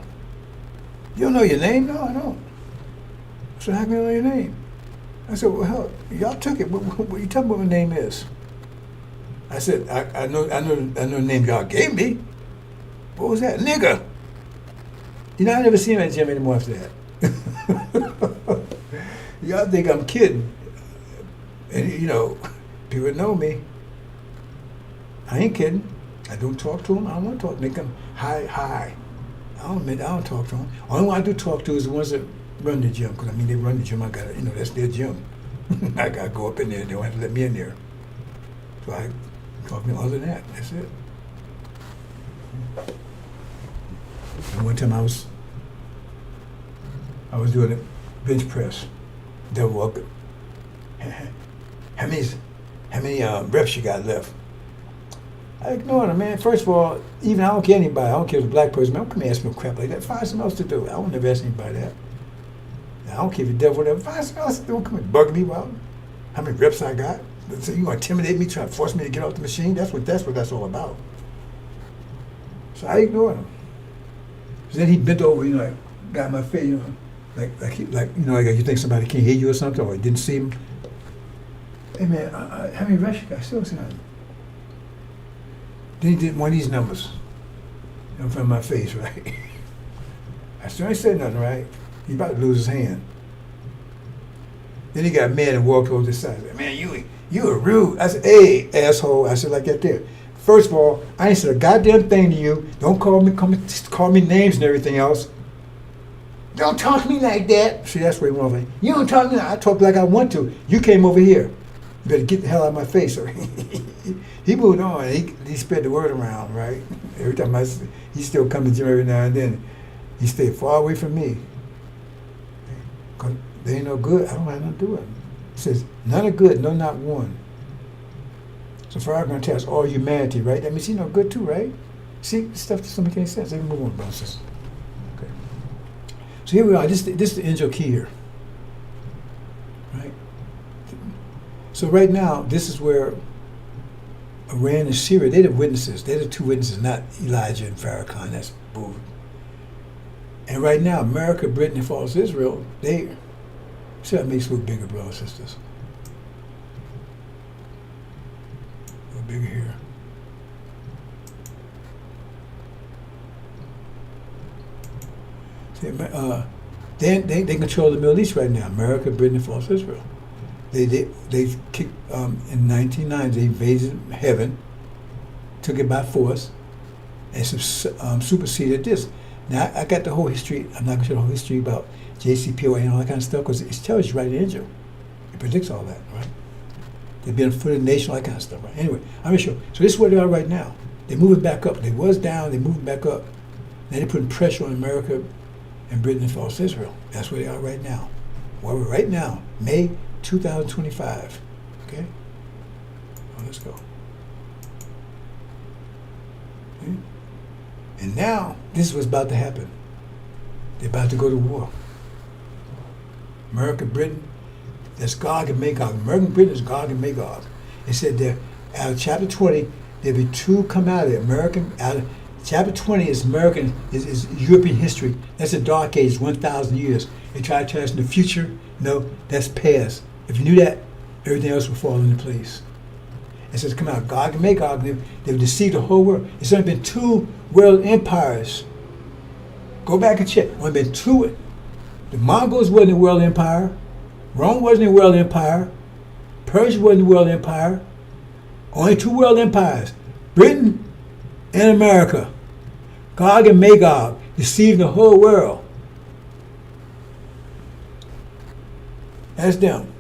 You don't know your name? No, I don't. I said, how can you know your name? I said, well, hell, y'all took it. What you tell me what my name is? I said, I know the name y'all gave me. What was that? Nigga. I never seen him at the gym anymore after that. Y'all think I'm kidding. And, people know me. I ain't kidding. I don't talk to them. I don't want to talk. Make them hi. I don't talk to them. Only one I do talk to is the ones that run the gym. Because, they run the gym. I got to, that's their gym. I got to go up in there. They don't have to let me in there. So I talk to them other than that. That's it. And one time I was doing a bench press. They were walking. How many reps you got left? I ignored him, man. First of all, even I don't care anybody. I don't care if it's a black person. Man, don't come and ask me no crap like that. Find something else to do. I won't never ask anybody that. I don't care if you're deaf or whatever. Find something else to do. Don't come and bug me about how many reps I got. So you want to intimidate me, try to force me to get off the machine? That's what that's all about. So I ignored him. So then he bent over, like, got my face, like you think somebody can't hear you or something, or didn't see him. Hey man, how many reps you got? I still see nothing. Then he did one of these numbers in front of my face, right? I still ain't said nothing, right? He about to lose his hand. Then he got mad and walked over the side. I said, man, you are rude. I said, hey, asshole. I said like that there. First of all, I ain't said a goddamn thing to you. Don't call me names and everything else. Don't talk to me like that. See, that's where he went. You don't talk to me. I talk like I want to. You came over here. You better get the hell out of my face. He moved on. He spread the word around, right? Every time he still come to the gym every now and then. He stayed far away from me. Because they ain't no good. I don't have nothing to do with them. It says, none are good, no, not one. So far, I'm going to test all humanity, right? That means he's no good too, right? See, stuff doesn't make any sense. They can move on, brothers. Okay. So here we are. This is the angel key here. Right? So right now, this is where Iran and Syria, they're the witnesses. They're the two witnesses, not Elijah and Farrakhan. That's bull. And right now, America, Britain, and false Israel, they see that makes us look bigger, brothers and sisters. A little bigger here. See, they control the Middle East right now. America, Britain, and false Israel. They kicked in 1990. They invaded heaven, took it by force, and superseded this. Now I got the whole history. I'm not going to show the whole history about JCPOA and all that kind of stuff because it tells you right in the angel. It predicts all that, right? They've been for the nation, all that kind of stuff, right? Anyway, I'm going to show. So this is where they are right now. They're moving back up. They was down. They're moving back up. Now they're putting pressure on America and Britain and false Israel. That's where they are right now. Where we're right now, May 2025. Okay? Well, let's go. Okay? And now, this is what's about to happen. They're about to go to war. America, Britain, that's Gog and Magog. America and Britain is Gog and Magog. It said there, out of chapter 20, there'll be two come out of there. Chapter 20 is American, is European history. That's the dark age, 1,000 years. They try to tell us in the future. No, that's past. If you knew that, everything else would fall into place. It says come out, Gog and Magog. They've deceived the whole world. It's only been two world empires. Go back and check. Only been two. The Mongols wasn't a world empire. Rome wasn't a world empire. Persia wasn't a world empire. Only two world empires. Britain and America. Gog and Magog deceived the whole world. That's them.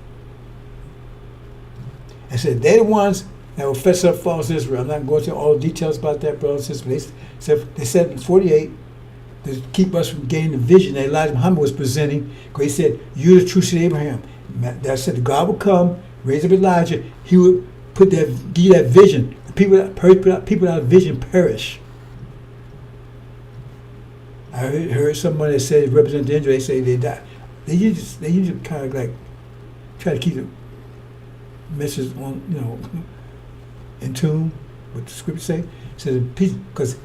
I said they're the ones that will fess up false Israel. I'm not going to all the details about that, brothers and sisters. They said in 48 to keep us from gaining the vision that Elijah Muhammad was presenting, because he said, "You're the true seed of Abraham." That said, God would come, raise up Elijah. He would give you that vision. The people without vision perish. I heard someone that said represent the angel. They say they die. They usually kind of like try to keep it message on, in tune with the scripture say. It says because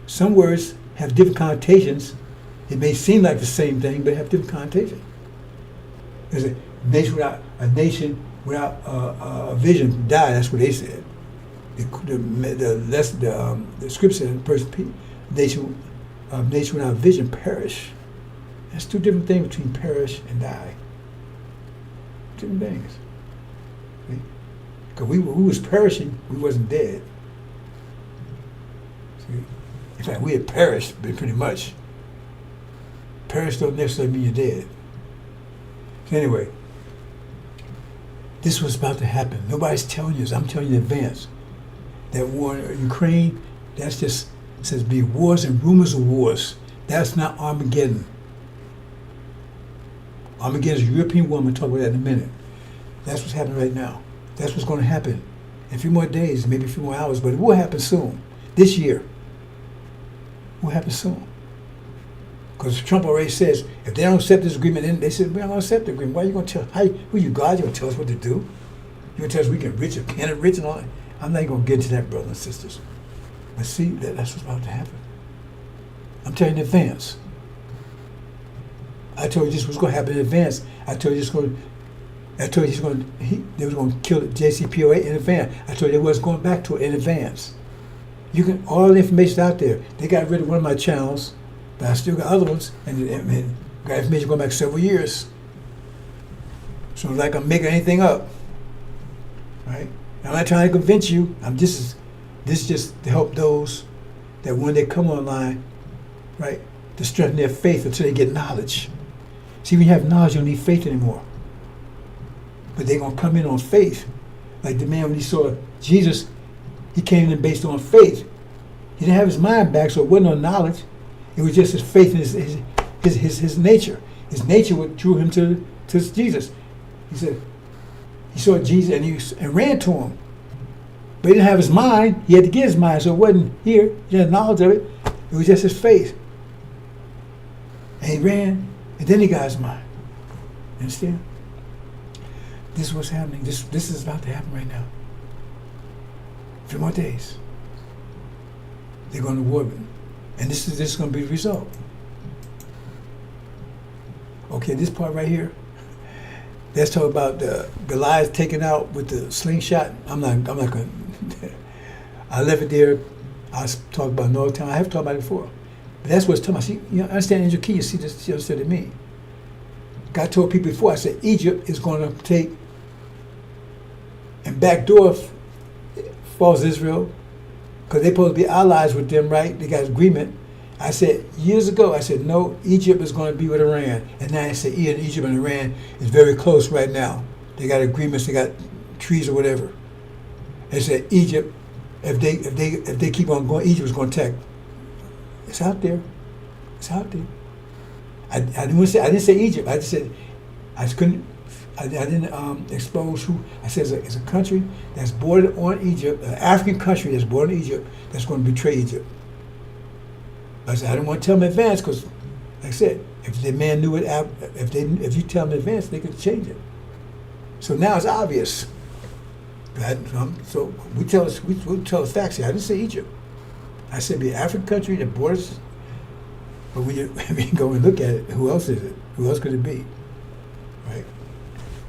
some words have different connotations. It may seem like the same thing, but have different connotations. There's a nation without a vision die. That's what they said. The scripture said, nation without vision perish. That's two different things between perish and die. Different things. Because we was perishing, we wasn't dead. See? In fact, we had perished, but pretty much. Perish don't necessarily mean you're dead. So anyway, this was about to happen. Nobody's telling you this. I'm telling you in advance. That war in Ukraine, that's just, it says be wars and rumors of wars. That's not Armageddon. Armageddon is a European war. I'm going to talk about that in a minute. That's what's happening right now. That's what's going to happen in a few more days, maybe a few more hours, but it will happen soon. This year. It will happen soon. Because Trump already says, if they don't accept this agreement, then they said, we're not going to accept the agreement. Why are you going to tell, who you God? You're going to tell us what to do? You're going to tell us we get rich or can't get rich and all that? I'm not even going to get into that, brothers and sisters. But see, that's what's about to happen. I'm telling you in advance. I told you this was going to happen in advance. I told you they was going to kill the JCPOA in advance. I told you they was going back to it in advance. All the information out there. They got rid of one of my channels, but I still got other ones, and got information going back several years. So it's like I'm making anything up, right? I'm not trying to convince you. This is just to help those that when they come online, right, to strengthen their faith until they get knowledge. See, when you have knowledge, you don't need faith anymore. But they're going to come in on faith. Like the man, when he saw Jesus, he came in based on faith. He didn't have his mind back, so it wasn't on knowledge. It was just his faith and his nature. His nature what drew him to Jesus. He said, he saw Jesus and ran to him. But he didn't have his mind. He had to get his mind, so it wasn't here. He had knowledge of it. It was just his faith. And he ran, and then he got his mind. Understand? This is what's happening. This is about to happen right now. A few more days. They're going to war. And this is going to be the result. Okay, this part right here. Let's talk about Goliath taken out with the slingshot. I'm not going to. I left it there. I talked about it all the time. I have talked about it before. But that's what it's talking about. See, you understand Angel Key, you see this, you understand it me. God told people before, I said Egypt is going to take and backdoor falls Israel because they're supposed to be allies with them, right? They got agreement. I said years ago, I said, no, Egypt is going to be with Iran. And now I said, Egypt and Iran is very close right now. They got agreements, they got trees or whatever. They said Egypt, if they keep on going, Egypt is going to attack. It's out there. It's out there. I didn't say Egypt. I just said I didn't expose who. I said it's a country that's bordered on Egypt, an African country that's bordered on Egypt that's going to betray Egypt. I said I didn't want to tell them in advance because, like I said, if the man knew it, if you tell them in advance, they could change it. So now it's obvious. So we tell the facts here. I didn't say Egypt. I said be an African country that borders. But when you go and look at it, who else is it? Who else could it be? Right?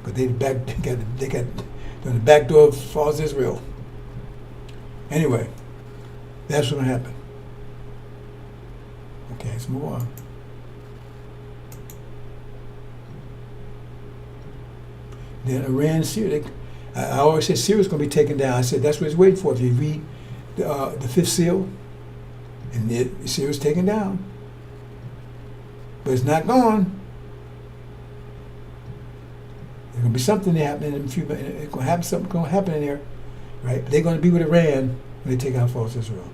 But they got the back door falls Israel. Anyway, that's what's gonna happen. Okay, let's move on. Then Iran, Syria. I always said Syria's going to be taken down. I said that's what it's waiting for. If you read the fifth seal, and Syria's taken down, but it's not gone. There's going to be something happening in a few minutes. It's going to happen. Something going to happen in there, right? They're going to be with Iran when they take out false Israel.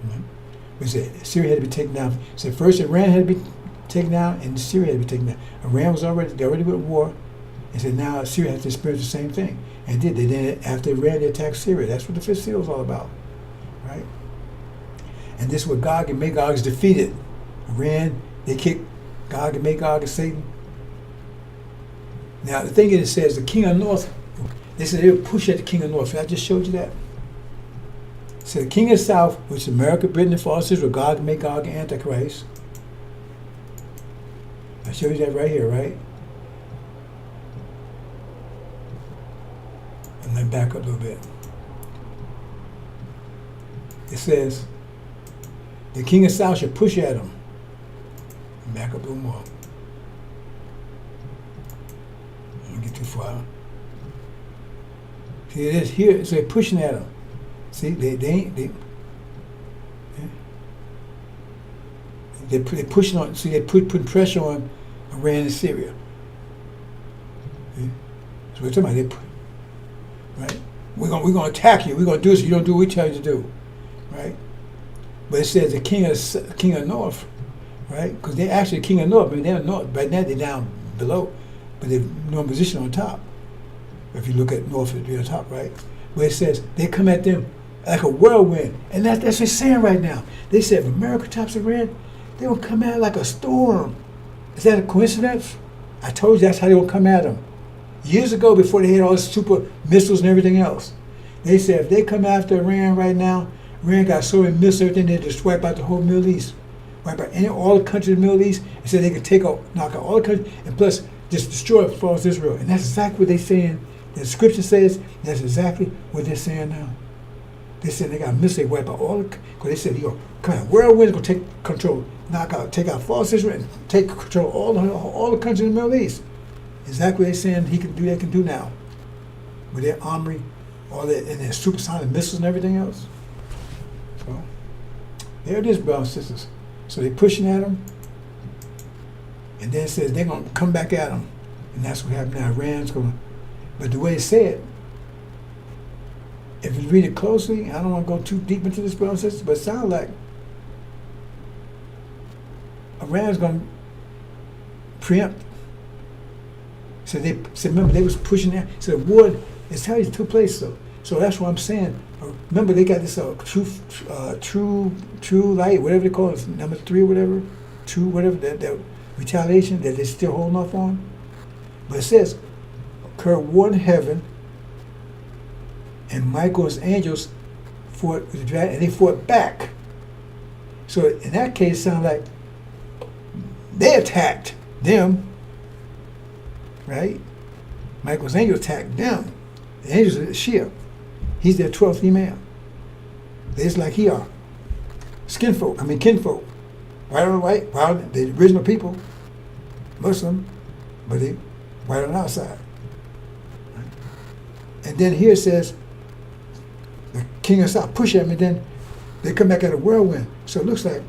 Right? We said Syria had to be taken down. So first Iran had to be taken down, and Syria had to be taken down. Iran was already with war, and said now Syria has to experience the same thing, and did. They then after Iran they attacked Syria. That's what the fifth seal is all about, right? And this is what Gog and Magog is defeated. Iran, they kicked Gog and Magog and Satan. Now the thing is, it says the king of the north. They said they would push at the king of the north. I just showed you that. So the king of the south, which is America, Britain, and false Israel, Gog, Magog, and Antichrist. I showed you that right here, right? And then back up a little bit. It says, the king of the south should push at him. And back up a little more. I don't get too far. See, it is here, so they're pushing at him. See, they pushing on. See, they putting pressure on Iran and Syria. See? So we're talking about right? We're gonna attack you. We're gonna do this. You don't do what we tell you to do, right? But it says the king of north, right? Because they're actually the king of north. I mean, they're north. Right now they're down below, but they're no position on top. If you look at north, it'd be on top, right? Where it says they come at them like a whirlwind, and that's what they're saying right now. They said if America tops Iran, they will come at it like a storm. Is that a coincidence? I told you that's how they will come at them. Years ago, before they had all the super missiles and everything else, they said if they come after Iran right now, Iran got so many missiles, everything, they just wipe out the whole Middle East, wipe out all the countries in the Middle East, and said they could knock out all the countries, and plus just destroy false Israel. And that's exactly what they're saying. The scripture says that's exactly what they're saying now. They said they got missiles, they wipe out all the, because they said, come on, whirlwind's going to take control, take out false Israel, and take control of all the countries in the Middle East. Exactly what they're saying they can do now. With their armory, all that, and their supersonic missiles and everything else. So, there it is, brothers and sisters. So they're pushing at them, and then it says they're going to come back at them. And that's what happened now. Iran's going to, but the way it said, if you read it closely, I don't want to go too deep into this, brothers and sisters, but it sounds like Iran's going to preempt. So they said, remember, they was pushing that. So the war, it's telling you took place, though. So that's what I'm saying. Remember, they got this true light, whatever they call it, number 3 or whatever, true whatever, that retaliation that they're still holding off on. But it says, occurred war in heaven, and Michael's angels fought with the dragon, and they fought back. So in that case, it sounds like they attacked them, right? Michael's angels attacked them. The angels are the shield. He's their 12th man. They're just like he are. Kinfolk. White on white, the original people, Muslim, but they white on the outside. Right? And then here it says, the king of the south push at them, and then they come back at a whirlwind. So it looks like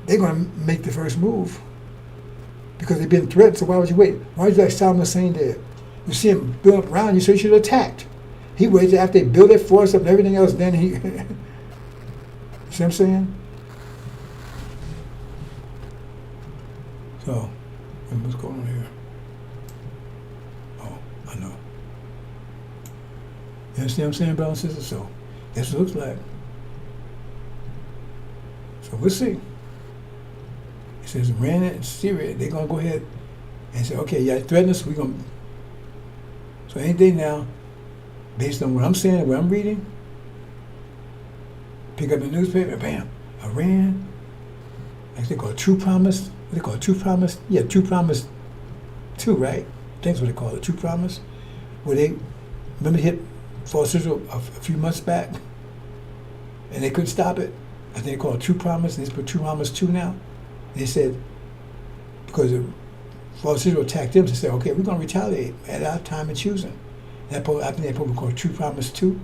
they're going to make the first move because they've been threatened. So why would you wait? Why would you like Saddam Hussein did? You see him build up around you, so you should have attacked. He waited after they built their force up and everything else, then he... See what I'm saying? So, what's going on here? Oh, I know. You understand what I'm saying, brothers and sisters? So, that's what it looks like. So, we'll see. It says Iran and Syria, they're going to go ahead and say, okay, y'all threaten us, we're going to... So, any day now, based on what I'm saying and what I'm reading, pick up the newspaper, bam, Iran, like they call it True Promise. What they call it, True Promise? Yeah, True Promise 2, right? That's what they call it, True Promise. Where they, remember they hit false Israel a few months back? And they couldn't stop it. I think they call it True Promise, and they put True Promise 2 now. They said, because false Israel attacked them, they said, okay, we're going to retaliate at our time and choosing. I think they probably called True Promise 2.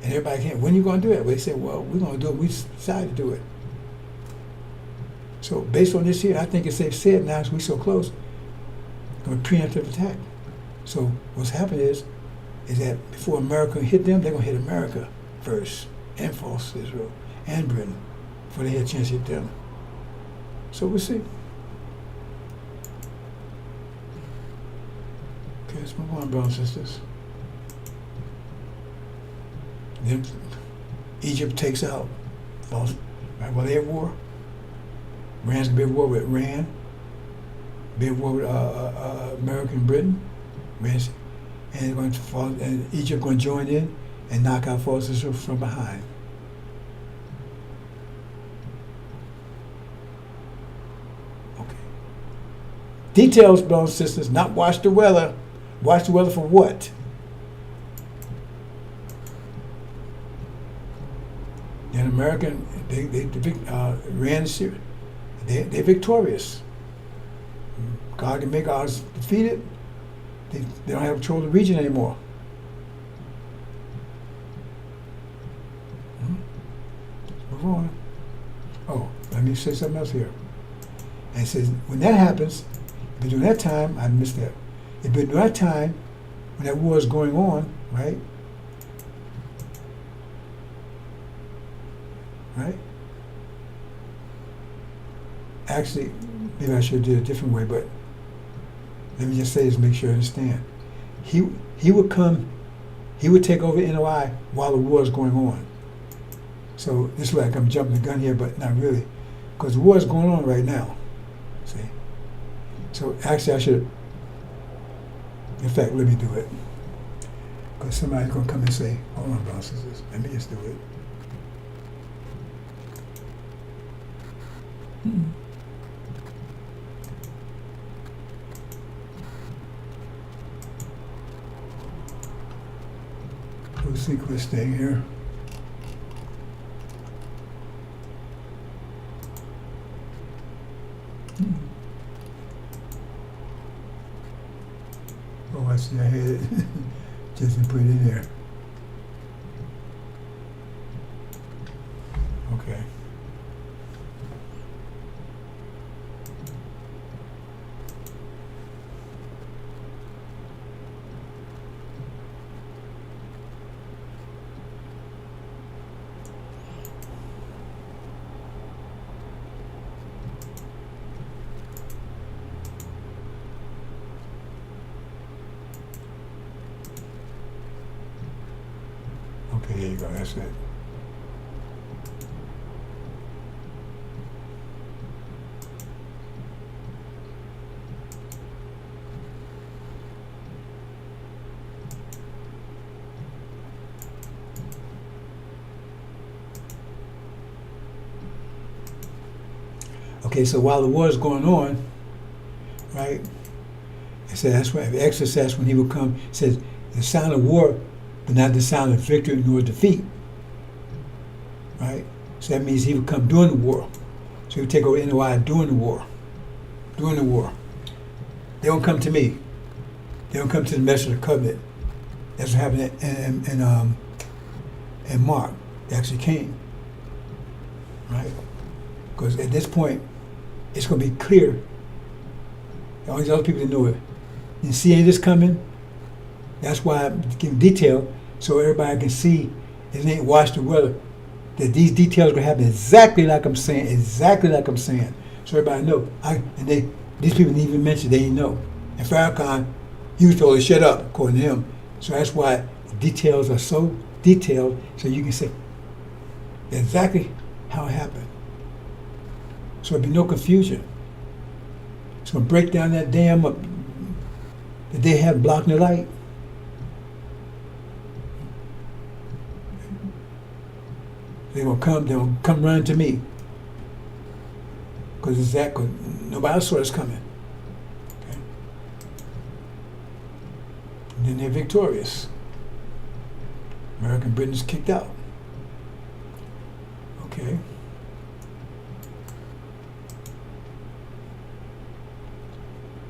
And everybody can't, when are you going to do it? Well, they said, well, we're going to do it. We decided to do it. So based on this here, I think it's safe said now as we're so close, a preemptive attack. So what's happened is that before America hit them, they're going to hit America first, and false Israel, and Britain, before they had a chance to hit them. So we'll see. Okay, let's move on, brothers and sisters. Then Egypt takes out false, right? While they're at war, Iran's gonna be at war with Iran, be at war with America and Britain, and they're going to fall, and Egypt going to join in and knock out false Israel from behind. Okay. Details, brothers and sisters, not watch the weather. Watch the weather for what? Then American, they ran Syria. They're victorious. God can make ours defeated. They don't have control of the region anymore. Let's move on. Oh, let me say something else here. And it says, when that happens, but during that time, I missed that. But during that time, when that war is going on, right? Right? Actually, maybe I should do it a different way, but let me just say this, make sure you understand. He would come, he would take over NOI while the war is going on. So this is like I'm jumping the gun here, but not really, because the war is going on right now. See? So actually I should, in fact, let me do it. Because somebody's going to come and say, hold on, brothers and sisters, let me just do it. We'll sequence thing here. Oh, I see, I had it. Just to put it in there. Okay. Okay, there you go, that's it. Okay, so while the war is going on, right, it said that's when Exodus says when he will come, it says the sound of war, but not the sound of victory nor defeat. Right? So that means he would come during the war. So he would take over NOI during the war. During the war. They don't come to me. They don't come to the message of the covenant. That's what happened in Mark. They actually came. Right? Because at this point, it's going to be clear. All these other people that know it. You see any of this coming? That's why I'm giving detail so everybody can see it ain't watch the weather. That these details are going to happen exactly like I'm saying, exactly like I'm saying. So everybody know. These people didn't even mention they didn't know. And Farrakhan, he was told to shut up, according to him. So that's why the details are so detailed so you can say exactly how it happened. So there'll be no confusion. It's going to break down that dam that they have blocking the light. They're going to come running to me. Because it's that, cause nobody else saw us coming. Okay? And then they're victorious. American Britain's kicked out. Okay.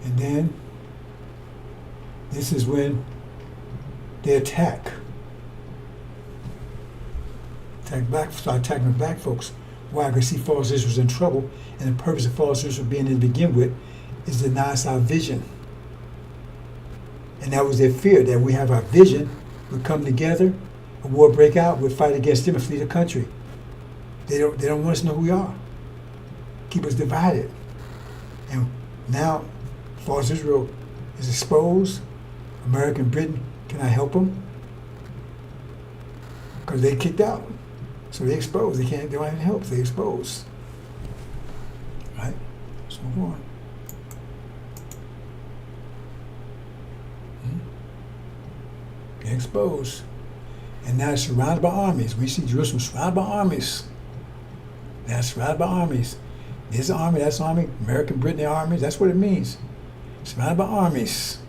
And then this is when they attack. Start attacking the black folks. Why? Because see, false Israel was in trouble, and the purpose of false Israel being in to begin with is to deny us our vision. And that was their fear, that we have our vision, we come together, a war break out, we'll fight against them and flee the country. They don't want us to know who we are. Keep us divided. And now false Israel is exposed. American Britain cannot help them because they kicked out. So they exposed. They don't have any help. They exposed. Right? Let's move on. exposed. And now it's surrounded by armies. We see Jerusalem surrounded by armies. Now it's surrounded by armies. This army, that's army, American, Britain armies, that's what it means. Surrounded by armies.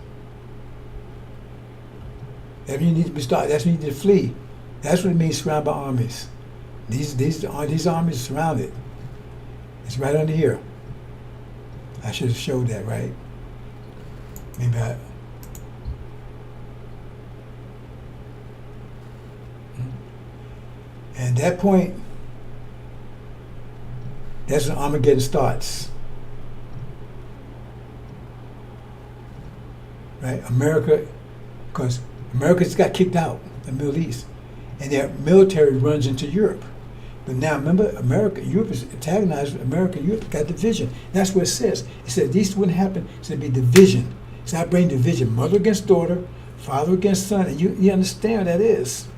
That means you need to be stopped. That's when you need to flee. That's what it means, surrounded by armies. These armies are surrounded. It's right under here. I should have showed that, right? Maybe I... And at that point, that's when Armageddon starts. Right? America, because America's got kicked out, the Middle East, and their military runs into Europe. But now remember, Europe is antagonized. America, Europe got division. That's what it says. It said these wouldn't happen. It said it'd be division. It's not bring division. Mother against daughter, father against son. And you understand what that is.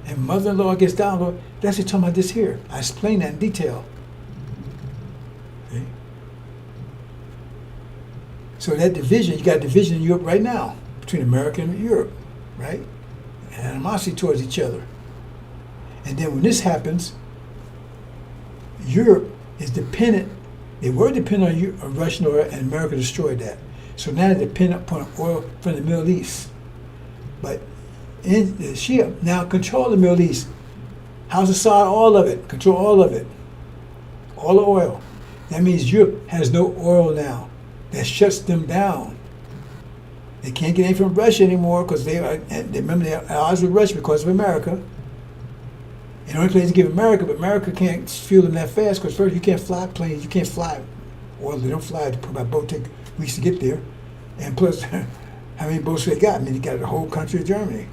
And mother-in-law against daughter-in-law. That's what talking about this here. I explained that in detail. Okay? So that division, you got division in Europe right now between America and Europe, right? And animosity towards each other. And then when this happens, Europe is dependent. They were dependent on Russian oil, and America destroyed that. So now they're dependent upon oil from the Middle East. But the Shia now control the Middle East. How's Assad? All of it. Control all of it. All the oil. That means Europe has no oil now. That shuts them down. They can't get any from Russia anymore because they remember they're at odds with Russia because of America. And the only place to give America, but America can't fuel them that fast because first you can't fly planes, you can't fly. Well, they don't fly by boat, take weeks to get there. And plus, how many boats they got? I mean, they got the whole country of Germany.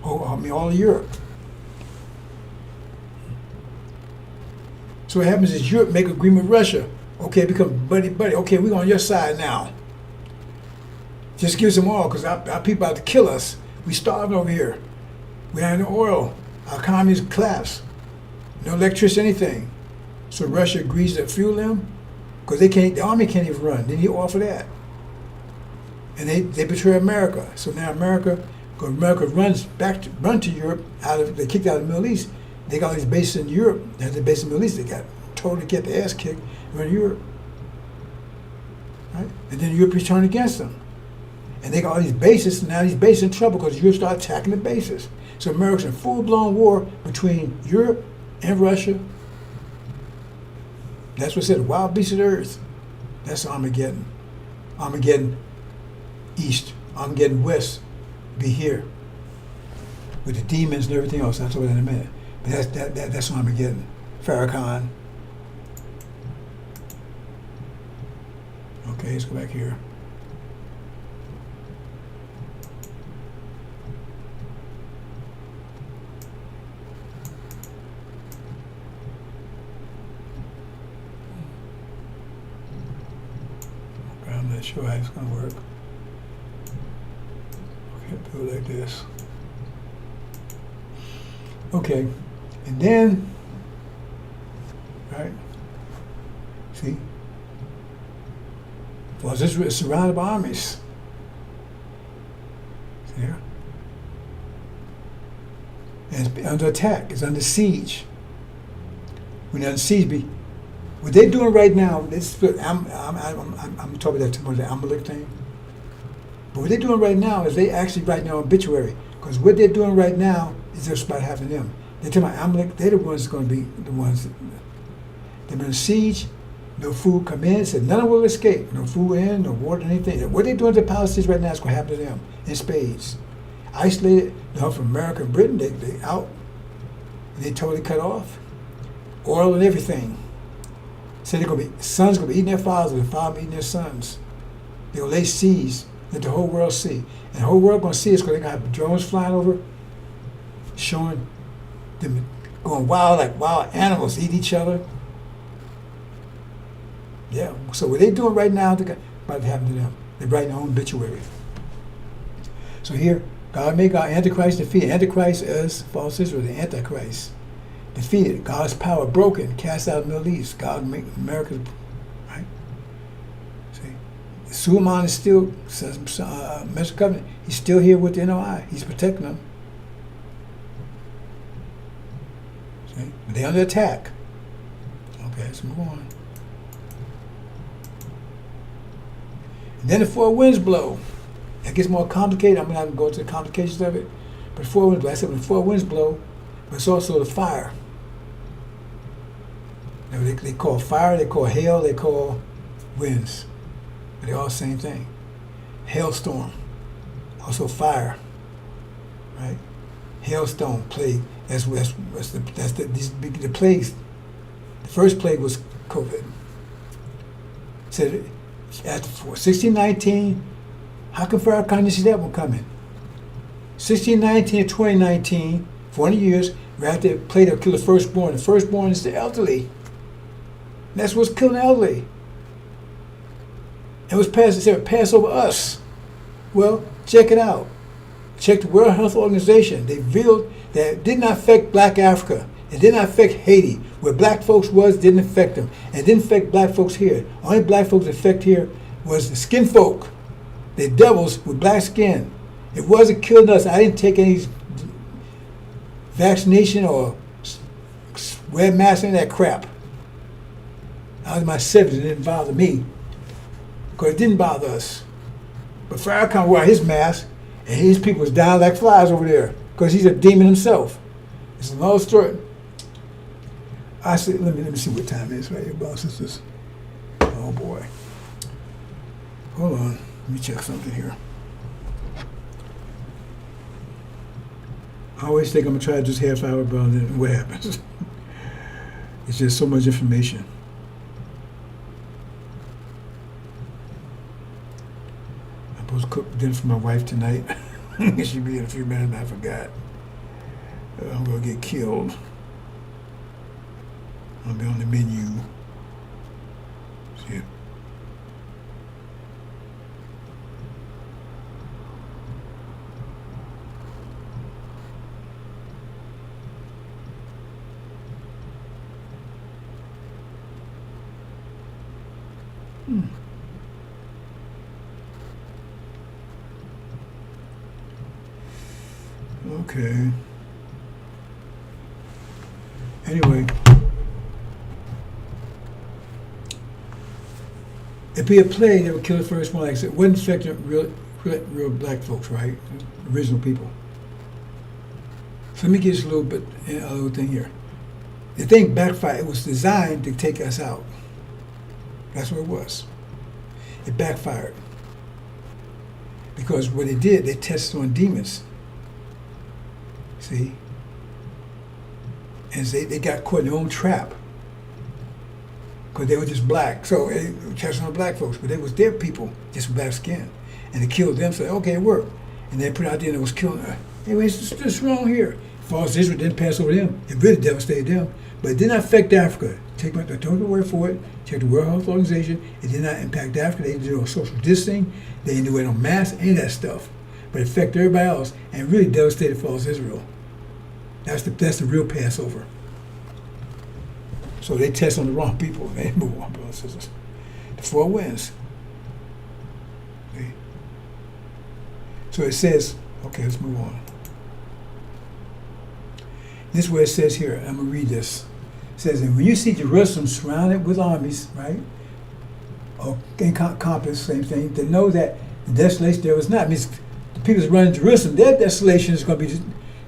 All of Europe. So what happens is Europe make agreement with Russia. Okay, become buddy. Okay, we're on your side now. Just give us some oil because our people out to kill us. We starving over here. We have no oil. Our economy's collapsed. No electricity, anything. So Russia agrees to fuel them because the army can't even run. They need oil for that. And they betray America. So now America run to Europe they kicked out of the Middle East. They got all these bases in Europe. They had the base in the Middle East. They got totally get the ass kicked and run to Europe. Right? And then Europe turned against them. And they got all these bases, and now these bases in trouble because Europe started attacking the bases. So America's in full-blown war between Europe and Russia. That's what it said, wild beasts of the earth. That's Armageddon. Armageddon east, Armageddon west, be here. With the demons and everything else. I'll talk about that in a minute. But that's Armageddon. Farrakhan. Okay, let's go back here. I'm not sure how it's going to work. Okay, do it like this. Okay, and then, right, see? Well, this is surrounded by armies. See here? And it's under attack, it's under siege. When they're under siege, what they're doing right now, I'm talking about tomorrow, the Amalek thing. But what they're doing right now is they actually write their obituary. Because what they're doing right now is just about having them. They're talking about Amalek, they're the ones that's going to be the ones. They've been in siege, no food come in, said none will escape. No food in, no water, anything. What they're doing to the Palestinians right now is going to happen to them in spades. Isolated, from America and Britain, they out. They totally cut off. Oil and everything. So sons going to be eating their fathers, and the fathers eating their sons. They're going to lay siege, let the whole world see. And the whole world going to see us because they're going to have drones flying over, showing them going wild like wild animals, eat each other. Yeah, so what they're doing right now, about to happen to them. They're writing their own obituary. So here, God made God Antichrist defeated. Antichrist is false Israel, the Antichrist. Defeated. God's power broken, cast out of the Middle East. God make America, right? See? Suleiman is still, Mr. Covenant, he's still here with the NOI. He's protecting them. See? But they're under attack. Okay, let's move on. And then the four winds blow. It gets more complicated. I'm not going to go into the complications of it. But the four winds blow. I said when the four winds blow, but it's also the fire. Now, they call fire, they call hail, they call winds. But they're all the same thing. Hailstorm, also fire, right? Hailstone, plague. That's the plagues. The first plague was COVID. Said after 1619, how come Farrakhan didn't see that one coming? 1619 to 2019, 400 years, we have to play to kill the firstborn. The firstborn is the elderly. And that's what's killing the elderly. It was passed over us. Well, check it out. Check the World Health Organization. They revealed that it did not affect Black Africa. It did not affect Haiti. Where black folks was, didn't affect them. And it didn't affect black folks here. Only black folks affected here was the skin folk. The devils with black skin. It wasn't killing us. I didn't take any vaccination or wear masks and that crap. I was in my 70s. It didn't bother me. Because it didn't bother us. But Farrakhan wore his mask, and his people was dying like flies over there. Because he's a demon himself. It's a long story. I said, let me see what time it is right here, brothers and sisters. Oh boy. Hold on. Let me check something here. I always think I'm going to try this half hour, but then what happens? It's just so much information. I'm supposed to cook dinner for my wife tonight. She'll be in a few minutes, and I forgot. I'm going to get killed. I'll be on the menu. See it. Okay. Anyway, it'd be a plague that would kill the first one. Like I said, it wouldn't affect the real black folks, right? Original people. So let me get this a little thing here. The thing backfired. It was designed to take us out. That's what it was. It backfired. Because what it did, they tested on demons. See? And they got caught in their own trap. Because they were just black. So they tested on black folks. But they was their people, just with black skin. And they killed them, so okay, it worked. And they put it out there and it was killing her. Anyway, it's wrong here. False Israel didn't pass over them. It really devastated them. But it did not affect Africa. Take my word for it. Check the World Health Organization. It did not impact Africa. They didn't do no social distancing. They didn't do no mask, any of that stuff. But it affected everybody else and really devastated false Israel. That's the real Passover. So they test on the wrong people. They move on, brothers and sisters. The four winds. Okay. So it says, okay, let's move on. This is where it says here, I'm going to read this. It says, and when you see Jerusalem surrounded with armies, right, or in compass, same thing, to know that the desolation there was not. It means the people that run Jerusalem, their desolation is going to be,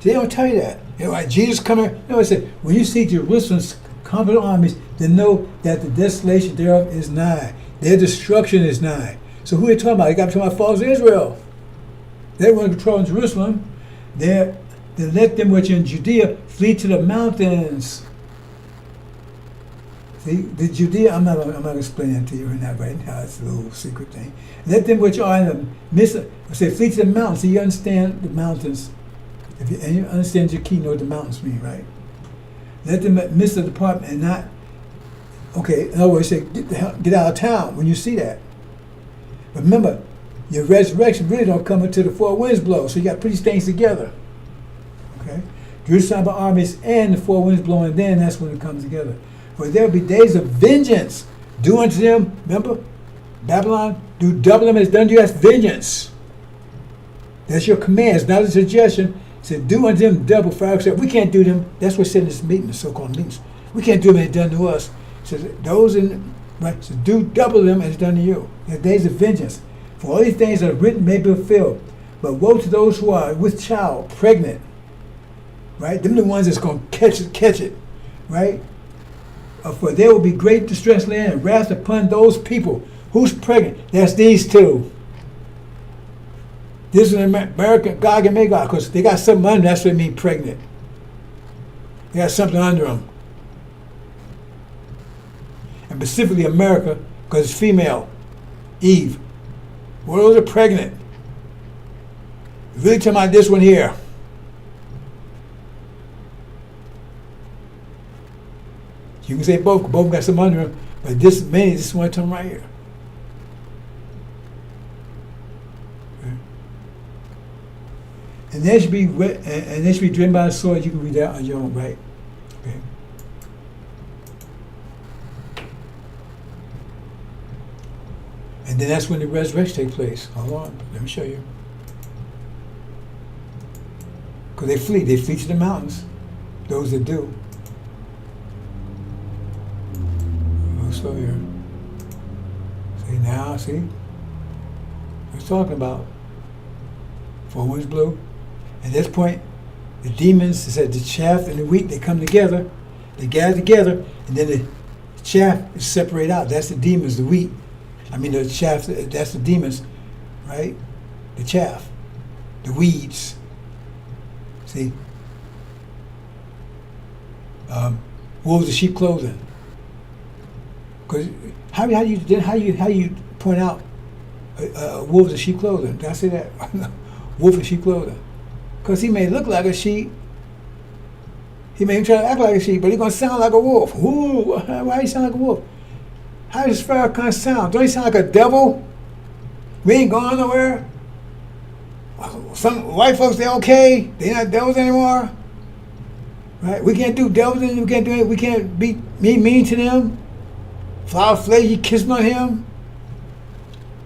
they don't tell you that. You know, like Jesus coming, no, it said, when you see Jerusalem's compass armies, then know that the desolation thereof is nigh. Their destruction is nigh. So who are they talking about? They got to talk about false Israel. They want to control Jerusalem. Then let them which in Judea flee to the mountains. See, the Judea, I'm not explaining that to you right now. It's a little secret thing. Let them which are in the midst of, say, flee to the mountains. So you understand the mountains. And you understand your key, you know what the mountains mean, right? Let them midst of the department and not, okay, in other words, say, get out of town when you see that. But remember, your resurrection really don't come until the four winds blow. So you got to put these things together. Okay? Jerusalem by armies and the four winds blowing, then that's when it comes together. For there will be days of vengeance due unto them, remember? Babylon, Do double them as done to you. That's vengeance. That's your command. It's not a suggestion. It said, do unto them double. Pharaoh said, we can't do them. That's what's said in this meeting, the so-called meetings. We can't do them as done to us. It says, those in, right, so do double them as done to you. The days of vengeance. For all these things that are written may be fulfilled. But woe to those who are with child, pregnant. Right? Them the ones that's going to catch it. Right? For there will be great distress land and wrath upon those people. Who's pregnant? That's these two. This is American Gog and Magog, because they got something under. That's what it means, pregnant. They got something under them. And specifically America, because it's female. Eve. Well, those are pregnant. Really talking about this one here. You can say both got some under them, but this one term right here. Okay. And they should be driven by the sword. You can read that on your own, right? Okay. And then that's when the resurrection takes place. Hold on, let me show you. Because they flee to the mountains. Those that do. Slow here. See now, see? We're talking about 4 winds blew. At this point, the demons, it said the chaff and the wheat, they come together, they gather together, and then the chaff is separated out. That's the demons, the wheat. I mean the chaff, that's the demons, right? The chaff, the weeds. See? Wolves of sheep clothing. Because how you point out wolves in sheep clothing? Did I say that? Wolf in sheep clothing. Because he may look like a sheep. He may try to act like a sheep, but he's going to sound like a wolf. Ooh, why he sound like a wolf? How does Farrakhan sound? Don't he sound like a devil? We ain't going nowhere. Some white folks, they're okay. They're not devils anymore. Right? We can't do devils anymore. We can't do it. We can't be mean to them. Flower flake, you kissing on him,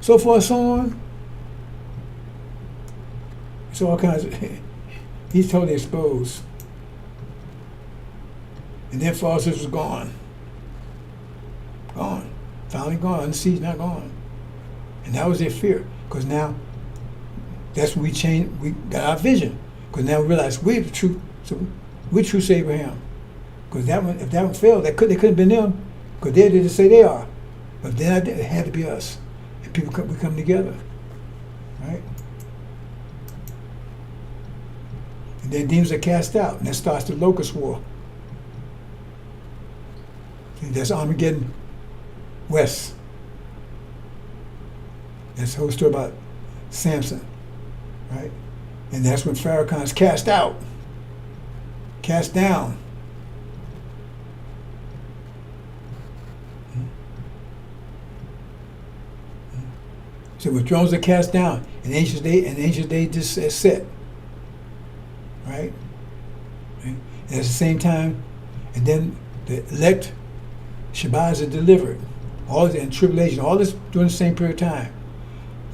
so forth, so on. So all kinds of, he's totally exposed. And then Fawcett was gone. Gone. Finally gone. The seed's not gone. And that was their fear. Because now, that's when we got our vision. Because now we realize we're the truth. So we're true to Abraham. Because that one, if that one failed, they couldn't have been them. Because they didn't say they are. But then it had to be us. And we come together. Right? And then demons are cast out. And that starts the locust war. See, that's Armageddon West. That's the whole story about Samson. Right? And that's when Farrakhan's cast out. Cast down. So when thrones are cast down, and ancient day just is set. Right? And at the same time, and then the elect Shabbats are delivered. All this in tribulation, all this during the same period of time.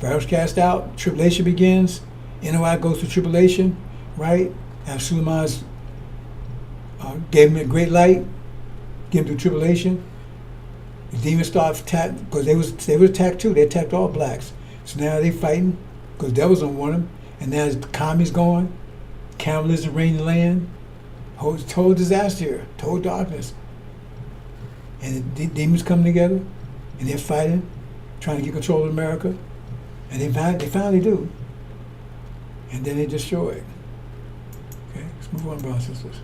Pharaoh's cast out, tribulation begins, NOI goes through tribulation, right? And Suleiman's gave him a great light, gave him through tribulation. The demons start attack because they were attacked too. They attacked all blacks. So now they fighting because devils don't want them. And now the commies going, cannibalism reign the land. Total disaster here, total darkness. And the demons come together and they're fighting, trying to get control of America. And they finally do. And then they destroy it. Okay, let's move on, brothers and sisters.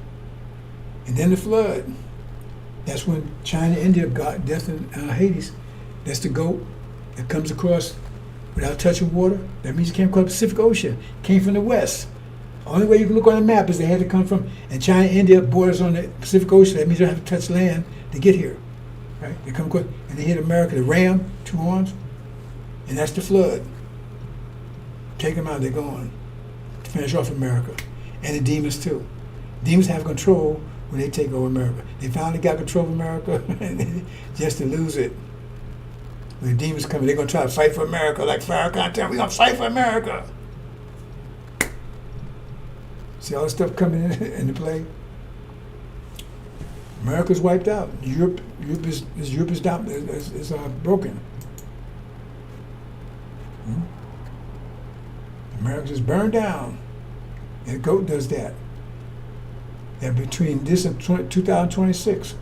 And then the flood. That's when China, India got death in Hades. That's the goat that comes across without touching water. That means it came across the Pacific Ocean. Came from the west. Only way you can look on the map is they had to come from, and China, India borders on the Pacific Ocean. That means they don't have to touch land to get here. Right? They come across, and they hit America, the ram, 2 horns, and that's the flood. Take them out, they're gone. To finish off America. And the demons too. Demons have control when they take over America. They finally got control of America just to lose it. When the demons come, they're going to try to fight for America like Farrakhan tell we're going to fight for America. See all this stuff coming into play? America's wiped out. Europe is down, is broken. America is burned down. And GOAT does that. And between this and 2026.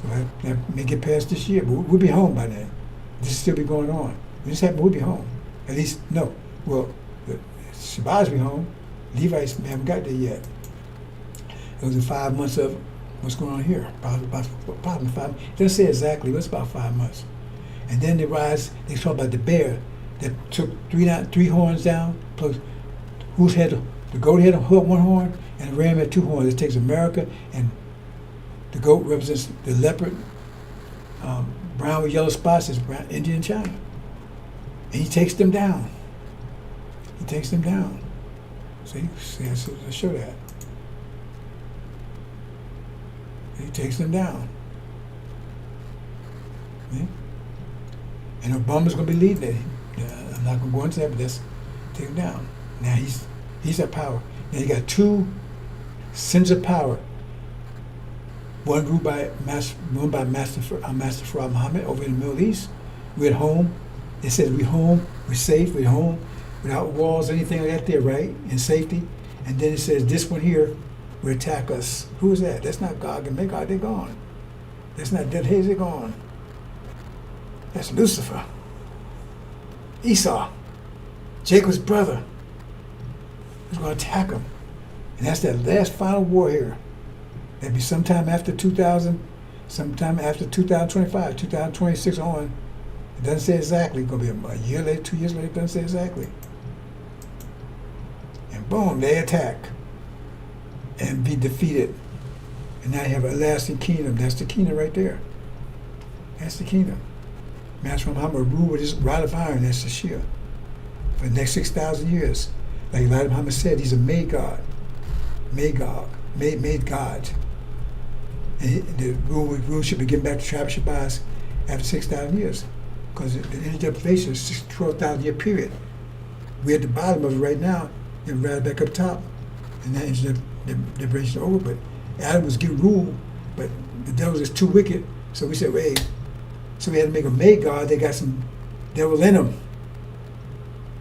So that may get past this year, but we'll be home by then. This will still be going on. When this happens, we'll be home. At least, no. Well, Shabazz will be home. Levites haven't got there yet. Those are 5 months of what's going on here. About 5. It doesn't say exactly, but it's about 5 months. And then they rise, they talk about the bear that took three horns down, plus whose head, the goat had one horn, and the ram had 2 horns. It takes America, and the goat represents the leopard, brown with yellow spots is India and China. And he takes them down. He takes them down. See, let's show that. He takes them down. See? And Obama's going to be leading it. I'm not going to go into that, but that's take him down. Now he's at power. Now you got 2 centers of power. One ruled by Master Farad Muhammad over in the Middle East. We're at home. It says we're home. We're safe. We're home without walls, anything like that there, right? In safety. And then it says this one here will attack us. Who is that? That's not Gog and Magog. They're gone. That's not Dead Haze. They're gone. That's Lucifer, Esau, Jacob's brother, who's going to attack him. And that's that last final war here. That'll be sometime after 2000, sometime after 2025, 2026 on. It doesn't say exactly. It's going to be a year later, 2 years later. It doesn't say exactly. And boom, they attack and be defeated. And now you have a lasting kingdom. That's the kingdom right there. That's the kingdom. Master Muhammad ruled with his rod of iron, that's the Shia, for the next 6,000 years. Like Elijah Muhammad said, he's a made God. Made God. And the rule should be given back to tribe of Shabazz after 6,000 years. Because the interpretation is a 12,000 year period. We're at the bottom of it right now, and right back up top. And that is the liberation over. But Adam was given rule, but the devil is too wicked. So we said, well, hey, so we had to make a made God. They got some devil in him.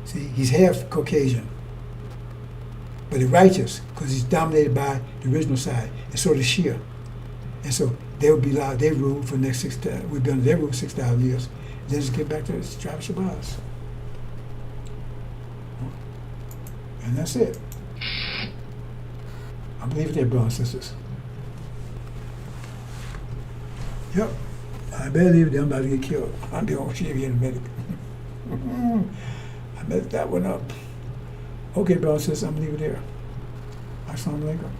See, he's half Caucasian. But he's righteous because he's dominated by the original side. And so the Shia. And so they would be allowed, they rule for the next 6,000, we've done their rule for 6,000 years. Then just get back to the tribe of Shabazz. And that's it. I believe it there, brothers and sisters. Yep. I better leave it there. I'm about to get killed. I'm the only shit in a minute. I messed that one up. Okay, brothers and sisters, I'm going to leave it there. Assalamu alaikum.